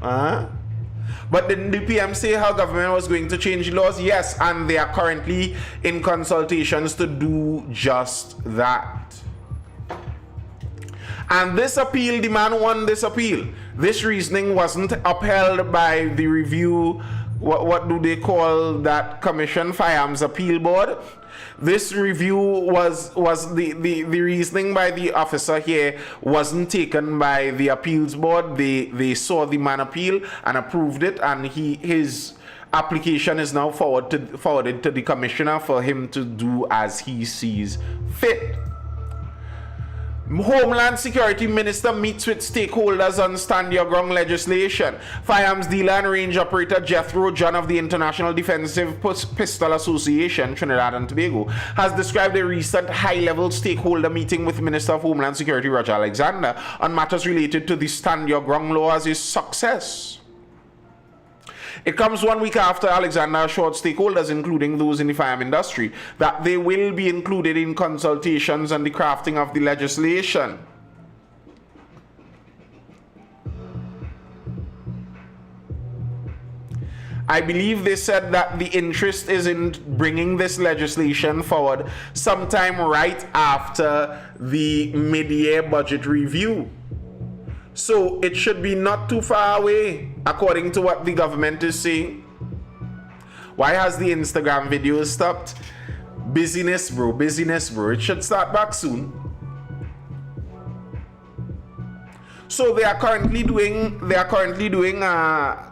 But didn't the PM say how government was going to change laws? Yes, and they are currently in consultations to do just that. And this appeal, the man won this appeal. This reasoning wasn't upheld by the review, what do they call that commission, Firearms Appeal Board. This review was the reasoning by the officer here wasn't taken by the appeals board. They saw the man appeal and approved it, and his application is now forwarded to the commissioner for him to do as he sees fit. Homeland Security Minister meets with stakeholders on Stand Your Ground legislation. Firearms dealer and range operator Jethro John of the International Defensive Pistol Association, Trinidad and Tobago, has described a recent high-level stakeholder meeting with Minister of Homeland Security Roger Alexander on matters related to the Stand Your Ground law as a success. It comes 1 week after Alexander assured stakeholders, including those in the firearm industry, that they will be included in consultations on the crafting of the legislation. I believe they said that the interest is in bringing this legislation forward sometime right after the mid-year budget review. So it should be not too far away, according to what the government is saying. Why has the Instagram video stopped? Busyness, bro. Busyness, bro. It should start back soon. So they are currently doing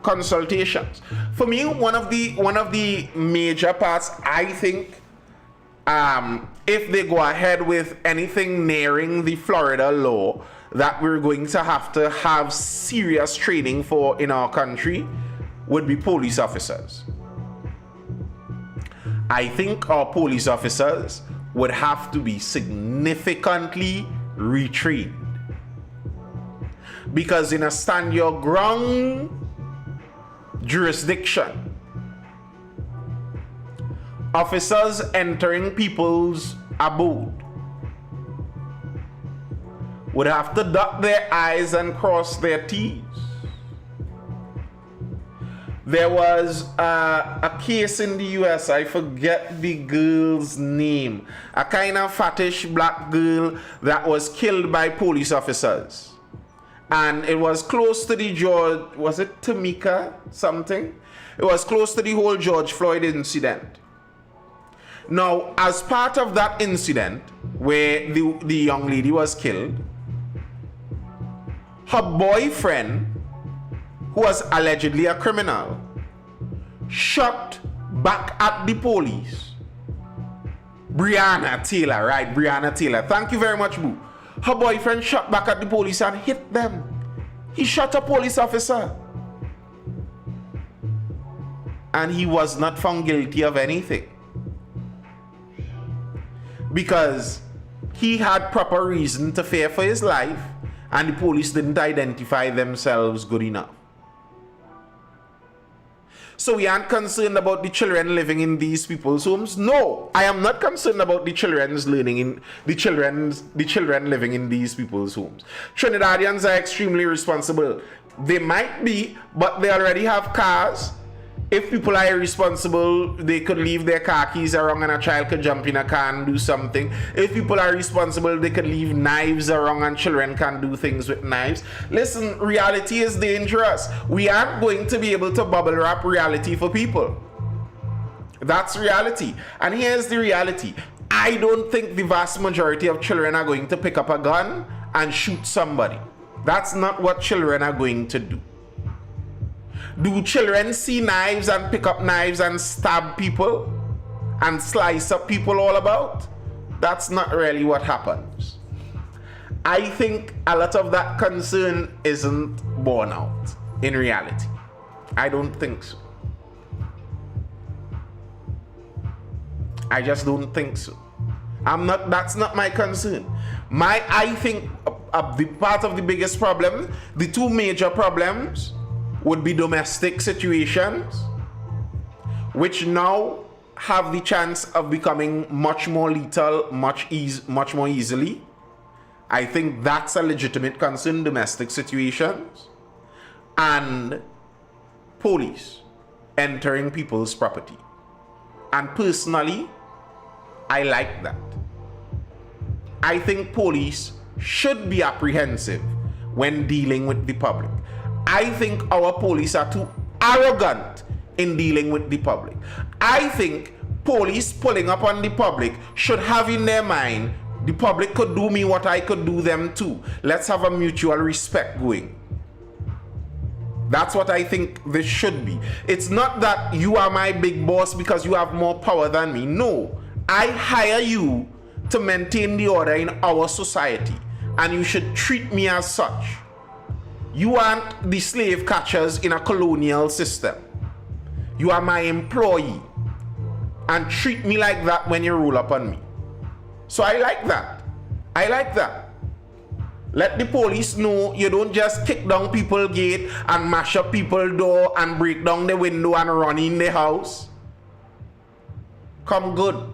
consultations. For me, one of the major parts, I think, if they go ahead with anything nearing the Florida law that we're going to have serious training for in our country, would be police officers. I think our police officers would have to be significantly retrained. Because in a stand your ground jurisdiction, officers entering people's abode would have to dot their I's and cross their T's. There was a case in the US, I forget the girl's name, a kind of fattish black girl that was killed by police officers. And it was close to the George, was it Tamika something? It was close to the whole George Floyd incident. Now, as part of that incident, where the young lady was killed, her boyfriend, who was allegedly a criminal, shot back at the police. Breonna Taylor, right? Breonna Taylor. Thank you very much, boo. Her boyfriend shot back at the police and hit them. He shot a police officer. And he was not found guilty of anything. Because he had proper reason to fear for his life, and the police didn't identify themselves good enough. So we aren't concerned about the children living in these people's homes. No, I am not concerned about the children's learning in the children living in these people's homes. Trinidadians are extremely responsible. They might be, but they already have cars. If people are irresponsible, they could leave their car keys around and a child could jump in a car and do something. If people are responsible, they could leave knives around and children can do things with knives. Listen, reality is dangerous. We aren't going to be able to bubble wrap reality for people. That's reality. And here's the reality. I don't think the vast majority of children are going to pick up a gun and shoot somebody. That's not what children are going to do. Do children see knives and pick up knives and stab people and slice up people all about? That's not really what happens. I think a lot of that concern isn't borne out in reality. I don't think so. I just don't think so. That's not my concern. I think the part of the biggest problem, the two major problems, would be domestic situations, which now have the chance of becoming much more lethal, much more easily. I think that's a legitimate concern, domestic situations, and police entering people's property. And personally, I like that. I think police should be apprehensive when dealing with the public. I think our police are too arrogant in dealing with the public. I think police pulling up on the public should have in their mind, the public could do me what I could do them too. Let's have a mutual respect going. That's what I think this should be. It's not that you are my big boss because you have more power than me. No, I hire you to maintain the order in our society, and you should treat me as such. You aren't the slave catchers in a colonial system. You are my employee, and treat me like that when you roll up on me. So I like that. I like that. Let the police know you don't just kick down people's gate and mash up people's door and break down the window and run in the house. Come good.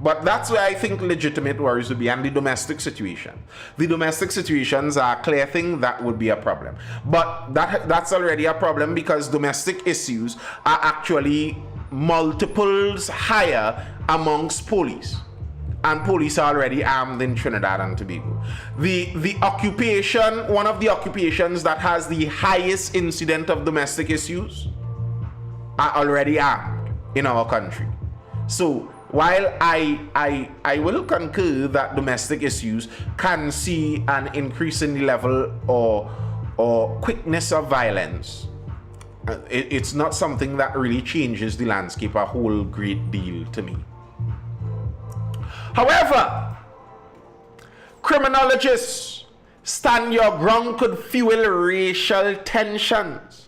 But that's where I think legitimate worries would be, and the domestic situation. The domestic situations are a clear thing that would be a problem. But that's already a problem because domestic issues are actually multiples higher amongst police. And police are already armed in Trinidad and Tobago. The occupation, one of the occupations that has the highest incident of domestic issues are already armed in our country. So while I will concur that domestic issues can see an increase in the level or quickness of violence, it's not something that really changes the landscape a whole great deal to me. However, criminologists stand your ground could fuel racial tensions.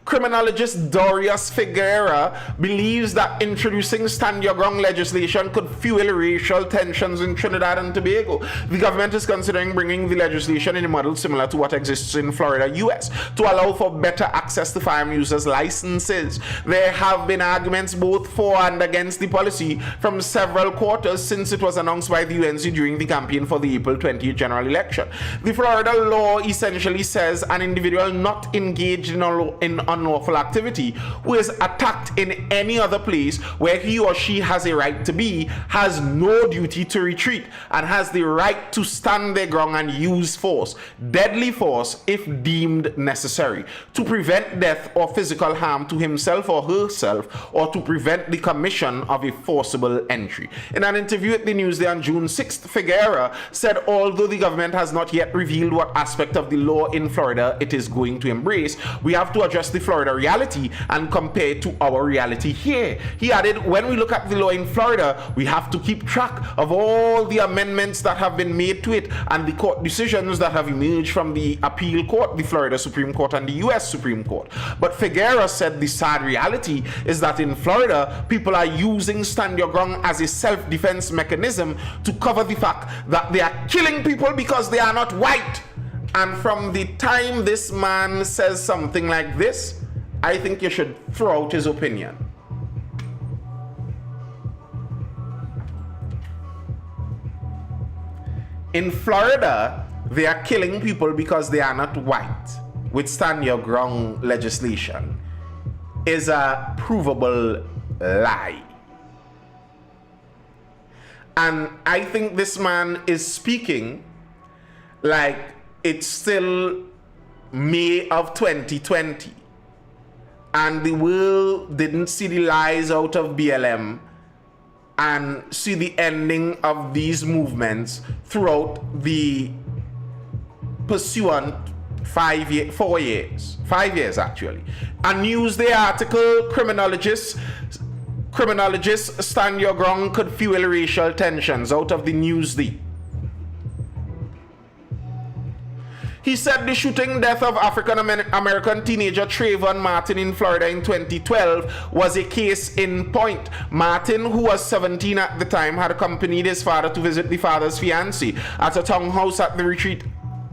Criminologist Dorius Figueira believes that introducing stand your ground legislation could fuel racial tensions in Trinidad and Tobago. The government is considering bringing the legislation in a model similar to what exists in Florida, US, to allow for better access to firearm users' licenses. There have been arguments both for and against the policy from several quarters since it was announced by the UNC during the campaign for the April 20th general election. The Florida law essentially says an individual not engaged in unlawful activity, who is attacked in any other place where he or she has a right to be, has no duty to retreat and has the right to stand their ground and use force, deadly force if deemed necessary, to prevent death or physical harm to himself or herself, or to prevent the commission of a forcible entry. In an interview at the Newsday on June 6th, Figueroa said although the government has not yet revealed what aspect of the law in Florida it is going to embrace, we have to address the Florida reality and compare it to our reality here. He added, when we look at the law in Florida, we have to keep track of all the amendments that have been made to it and the court decisions that have emerged from the appeal court, the Florida Supreme Court and the US Supreme Court. But Figueroa said the sad reality is that in Florida, people are using stand your ground as a self-defense mechanism to cover the fact that they are killing people because they are not white. And from the time this man says something like this, I think you should throw out his opinion. In Florida, they are killing people because they are not white, with stand your ground legislation, is a provable lie. And I think this man is speaking like it's still May of 2020 and the world didn't see the lies out of BLM and see the ending of these movements throughout the pursuant 5 years actually. A Newsday article, criminologists stand your ground could fuel racial tensions, out of the Newsday. He said the shooting death of African-American teenager Trayvon Martin in Florida in 2012 was a case in point. Martin, who was 17 at the time, had accompanied his father to visit the father's fiancée at a townhouse at the retreat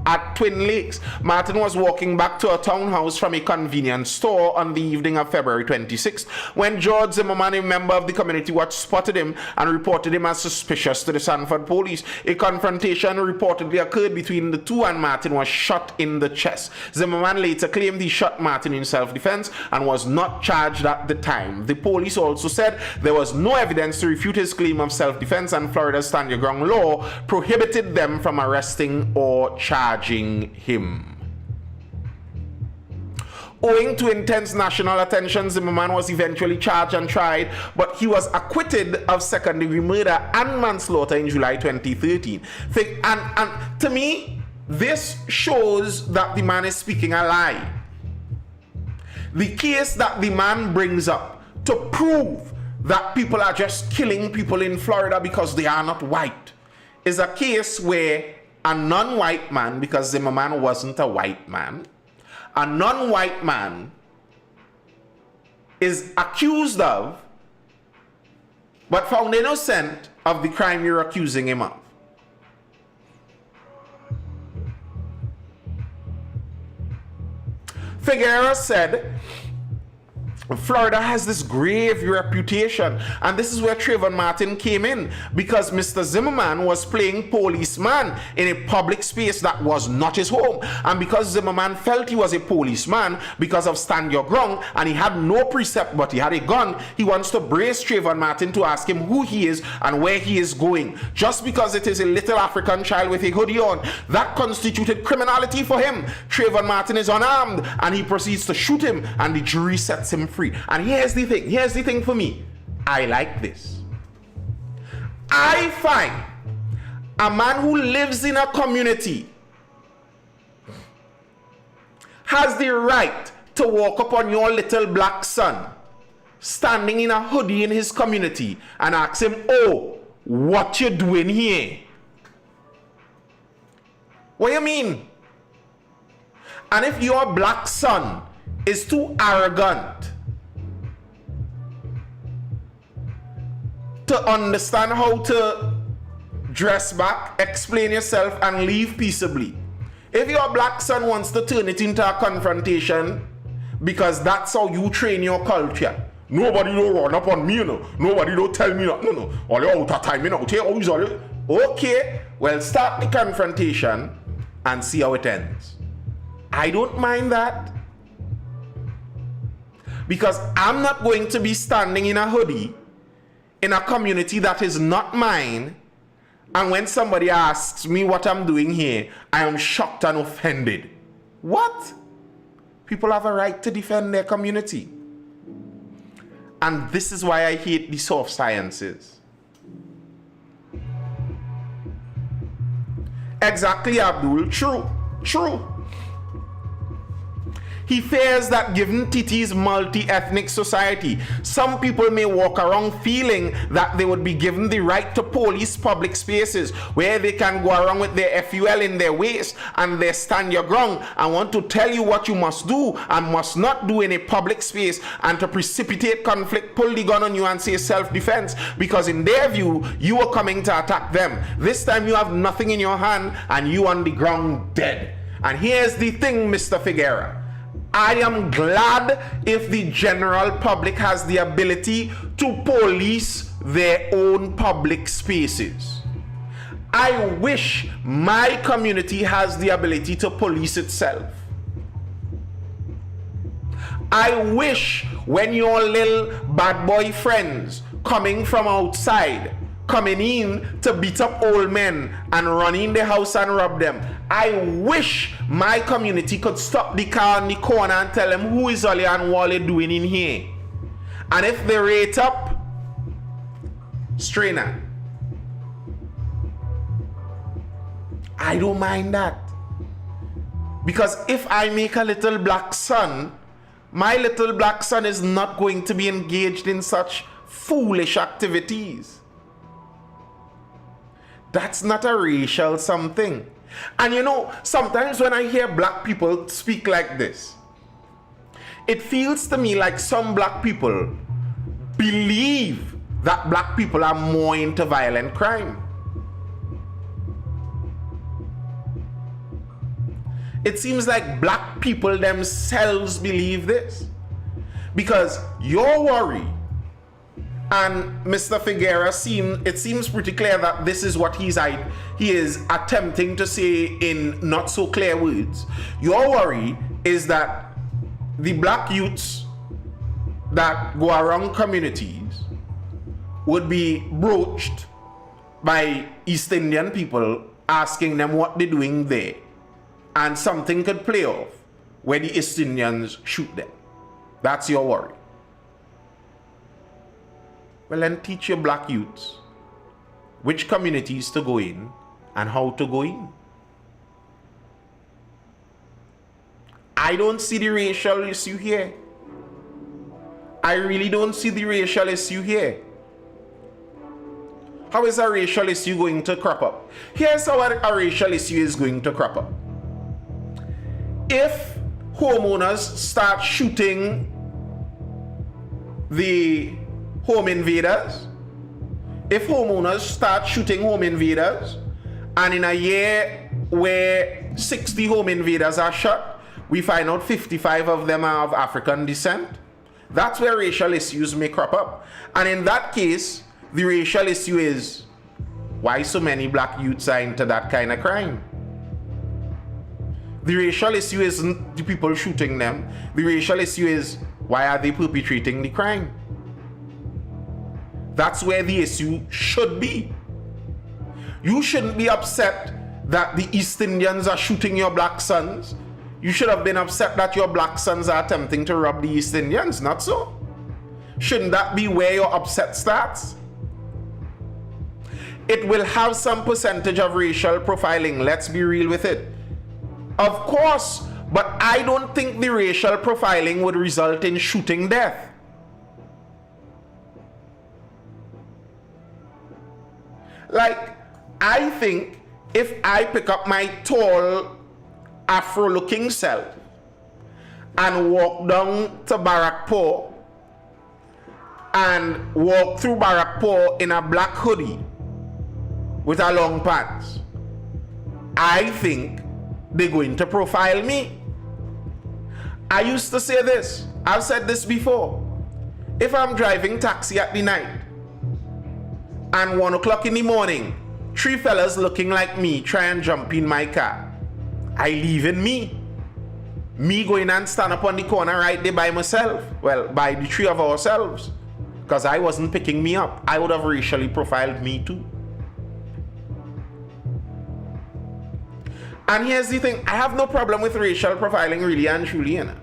at Twin Lakes. Martin was walking back to a townhouse from a convenience store on the evening of February 26th when George Zimmerman, a member of the community watch, spotted him and reported him as suspicious to the Sanford police. A confrontation reportedly occurred between the two and Martin was shot in the chest. Zimmerman later claimed he shot Martin in self-defense and was not charged at the time. The police also said there was no evidence to refute his claim of self-defense, and Florida's stand your ground law prohibited them from arresting or charging him. Owing to intense national attention, Zimmerman was eventually charged and tried, but he was acquitted of second-degree murder and manslaughter in July 2013. And to me, this shows that the man is speaking a lie. The case that the man brings up to prove that people are just killing people in Florida because they are not white is a case where a non-white man, because Zimmerman wasn't a white man, a non-white man is accused of, but found innocent of the crime you're accusing him of. Figueroa said Florida has this grave reputation, and this is where Trayvon Martin came in, because Mr. Zimmerman was playing policeman in a public space that was not his home, and because Zimmerman felt he was a policeman because of stand your ground and he had no precept but he had a gun, he wants to brace Trayvon Martin to ask him who he is and where he is going. Just because it is a little African child with a hoodie on, that constituted criminality for him. Trayvon Martin is unarmed and he proceeds to shoot him, and the jury sets him free. And here's the thing for me. I like this. I find a man who lives in a community has the right to walk up on your little black son standing in a hoodie in his community and ask him, oh, what you doing here? What do you mean? And if your black son is too arrogant to understand how to dress back, explain yourself, and leave peaceably, if your black son wants to turn it into a confrontation because that's how you train your culture, nobody don't run up on me, you know. Nobody don't tell me that, no. All out of time, you know. Okay, well, start the confrontation and see how it ends. I don't mind that. Because I'm not going to be standing in a hoodie in a community that is not mine, and when somebody asks me what I'm doing here, I am shocked and offended. What? People have a right to defend their community. And this is why I hate the soft sciences. Exactly, Abdul. True. He fears that given Titi's multi-ethnic society, some people may walk around feeling that they would be given the right to police public spaces where they can go around with their FUL in their waist and they stand your ground and want to tell you what you must do and must not do in a public space, and to precipitate conflict, pull the gun on you and say self-defense, because in their view, you are coming to attack them. This time you have nothing in your hand and you on the ground dead. And here's the thing, Mr. Figuera. I am glad if the general public has the ability to police their own public spaces. I wish my community has the ability to police itself. I wish when your little bad boy friends coming from outside, coming in to beat up old men and run in the house and rob them, I wish my community could stop the car in the corner and tell them, who is Ollie and Wally doing in here? And if they rate up, strainer. I don't mind that. Because if I make a little black son, my little black son is not going to be engaged in such foolish activities. That's not a racial something. And you know, sometimes when I hear black people speak like this, it feels to me like some black people believe that black people are more into violent crime. It seems like black people themselves believe this. Because your worry, and Mr. Figuera, it seems pretty clear that this is what he is attempting to say in not so clear words. Your worry is that the black youths that go around communities would be broached by East Indian people asking them what they're doing there, and something could play off where the East Indians shoot them. That's your worry. Well, then teach your black youths which communities to go in and how to go in. I don't see the racial issue here. I really don't see the racial issue here. How is a racial issue going to crop up? Here's how a racial issue is going to crop up. If homeowners start shooting the home invaders, if homeowners start shooting home invaders, and in a year where 60 home invaders are shot, we find out 55 of them are of African descent, that's where racial issues may crop up. And in that case, the racial issue is, why so many black youths are into that kind of crime? The racial issue isn't the people shooting them. The racial issue is, why are they perpetrating the crime? That's where the issue should be. You shouldn't be upset that the East Indians are shooting your black sons. You should have been upset that your black sons are attempting to rob the East Indians, not so? Shouldn't that be where your upset starts? It will have some percentage of racial profiling, let's be real with it. Of course, but I don't think the racial profiling would result in shooting death. Like, I think if I pick up my tall, Afro-looking self and walk down to Barrackpore and walk through Barrackpore in a black hoodie with a long pants, I think they're going to profile me. I used to say this, I've said this before. If I'm driving taxi at the night and 1 o'clock in the morning, 3 fellas looking like me try and jump in my car, I leave in me. Me going and stand up on the corner right there by myself. Well, by the three of ourselves. Because I wasn't picking me up. I would have racially profiled me too. And here's the thing. I have no problem with racial profiling really and truly. You know?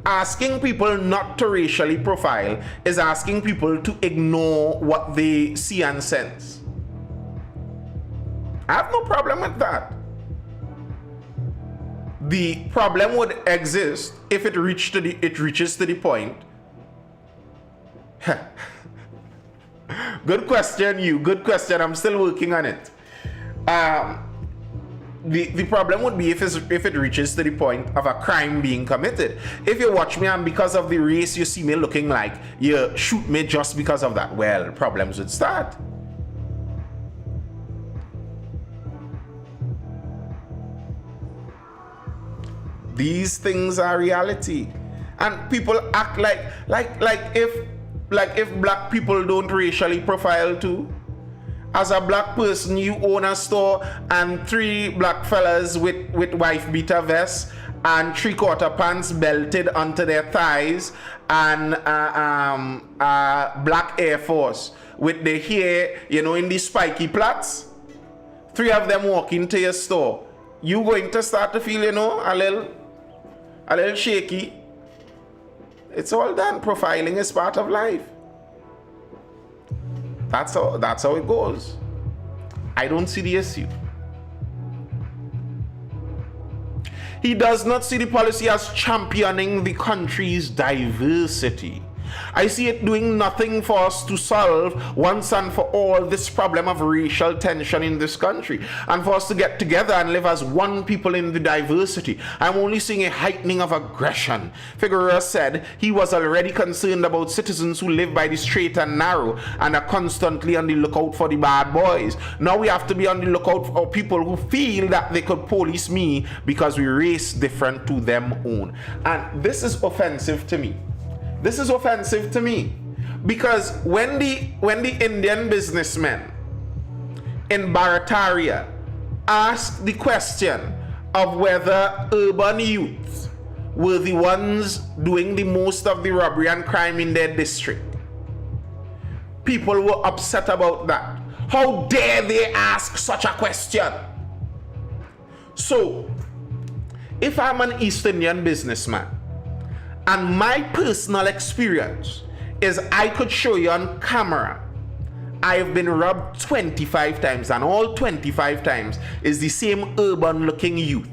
Asking people not to racially profile is asking people to ignore what they see and sense. I have no problem with that. The problem would exist if it reaches to the point. Good question, you. Good question. I'm still working on it. The problem would be if it reaches to the point of a crime being committed. If you watch me and because of the race you see me looking like, you shoot me just because of that, well, problems would start. These things are reality, and people act like if black people don't racially profile too. As a black person, you own a store and 3 black fellas with wife beater vests and 3/4 pants belted onto their thighs and black Air Force with the hair, in the spiky plaits. 3 of them walk into your store. You going to start to feel, a little shaky. It's all done. Profiling is part of life. That's how it goes. I don't see the issue. He does not see the policy as championing the country's diversity. I see it doing nothing for us to solve once and for all this problem of racial tension in this country, and for us to get together and live as one people in the diversity. I'm only seeing a heightening of aggression. Figueroa said he was already concerned about citizens who live by the straight and narrow and are constantly on the lookout for the bad boys. Now we have to be on the lookout for people who feel that they could police me because we race different to them own. And this is offensive to me. This is offensive to me because when the Indian businessmen in Barataria asked the question of whether urban youths were the ones doing the most of the robbery and crime in their district, people were upset about that. How dare they ask such a question? So, if I'm an East Indian businessman, and my personal experience is I could show you on camera, I've been robbed 25 times, and all 25 times is the same urban looking youth.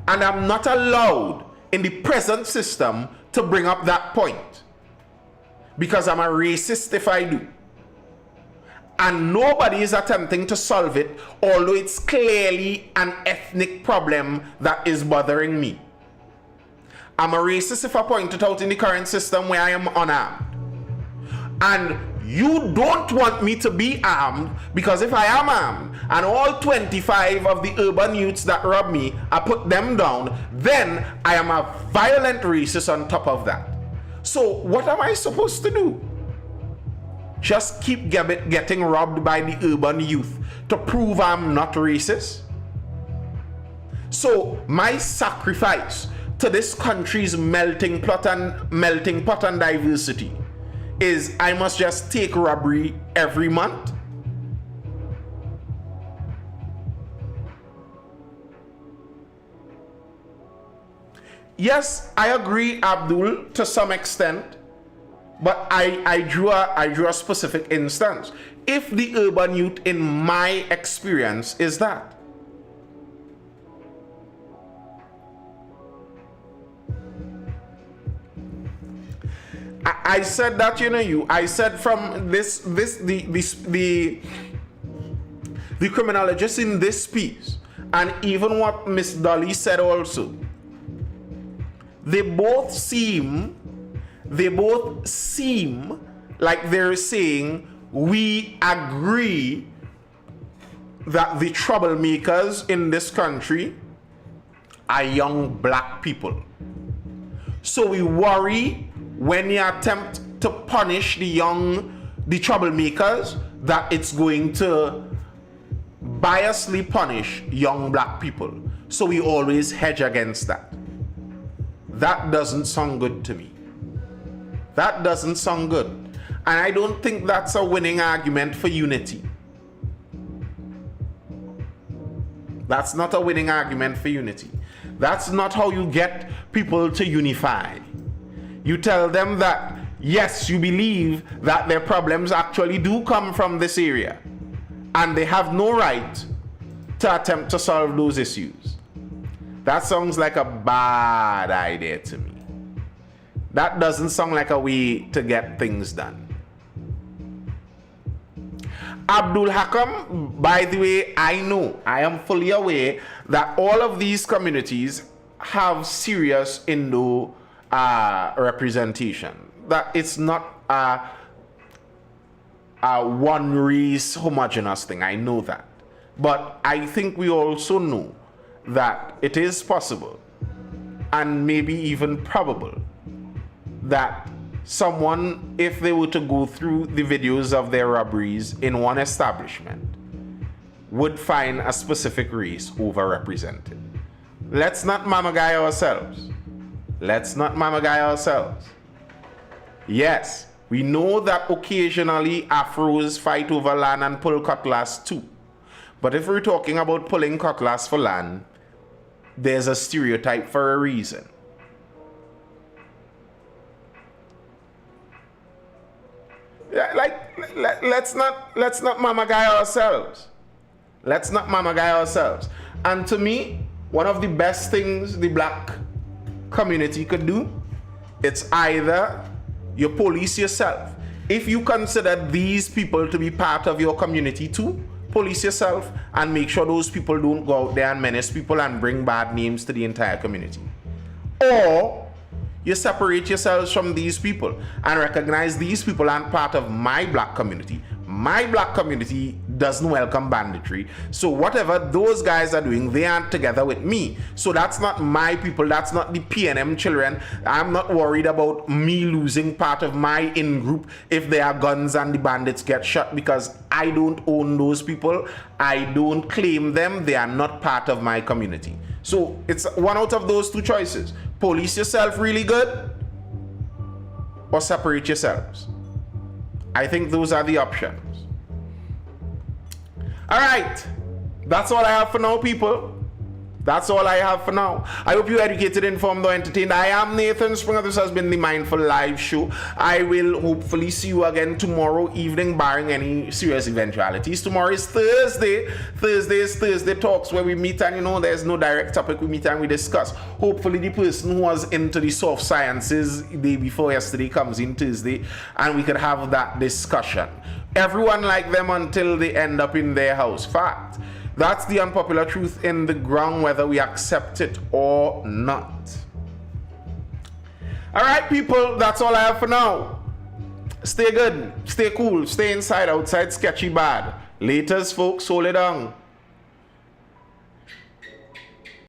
And I'm not allowed in the present system to bring up that point because I'm a racist if I do. And nobody is attempting to solve it, although it's clearly an ethnic problem that is bothering me. I'm a racist if I point it out in the current system where I am unarmed. And you don't want me to be armed, because if I am armed and all 25 of the urban youths that rob me, I put them down, then I am a violent racist on top of that. So what am I supposed to do? Just keep getting robbed by the urban youth to prove I'm not racist? So my sacrifice to this country's melting pot and diversity is I must just take robbery every month? Yes, I agree, Abdul, to some extent, but I drew a specific instance. If the urban youth in my experience is that, I said that, I said from the criminologist in this piece, and even what Miss Dolly said also, they both seem like they're saying we agree that the troublemakers in this country are young black people. So we worry when you attempt to punish the troublemakers, that it's going to biasly punish young black people. So we always hedge against that. That doesn't sound good to me. That doesn't sound good. And I don't think that's a winning argument for unity. That's not a winning argument for unity. That's not how you get people to unify. You tell them that, yes, you believe that their problems actually do come from this area, and they have no right to attempt to solve those issues. That sounds like a bad idea to me. That doesn't sound like a way to get things done. Abdul Hakam, by the way, I am fully aware that all of these communities have serious Indo representation. That it's not a one race homogeneous thing. I know that. But I think we also know that it is possible and maybe even probable that someone, if they were to go through the videos of their robberies in one establishment, would find a specific race overrepresented. Let's not mamagai ourselves. Let's not mamagai ourselves. Yes, we know that occasionally Afros fight over land and pull cutlass too. But if we're talking about pulling cutlass for land, there's a stereotype for a reason. Let's not mamagai ourselves. Let's not mamagai ourselves. And to me, one of the best things the black community could do, it's either you police yourself. If you consider these people to be part of your community too, police yourself and make sure those people don't go out there and menace people and bring bad names to the entire community. Or you separate yourselves from these people and recognize these people aren't part of my black community. My black community doesn't welcome banditry. So whatever those guys are doing, they aren't together with me. So that's not my people. That's not the PNM children. I'm not worried about me losing part of my in-group if there are guns and the bandits get shot, because I don't own those people. I don't claim them. They are not part of my community. So it's one out of those two choices. Police yourself really good or separate yourselves. I think those are the options. All right, that's all I have for now, people. That's all I have for now. I hope you're educated, informed, or entertained. I am Nathan Springer. This has been the Mindful Live Show. I will hopefully see you again tomorrow evening, barring any serious eventualities. Tomorrow is Thursday. Thursday is Thursday Talks, where we meet and, there's no direct topic. We meet and we discuss. Hopefully the person who was into the soft sciences the day before yesterday comes in Tuesday, and we could have that discussion. Everyone like them until they end up in their house. Fact. That's the unpopular truth in the ground, whether we accept it or not. All right, people, that's all I have for now. Stay good, stay cool, stay inside, outside sketchy bad. Laters, folks, hold it down.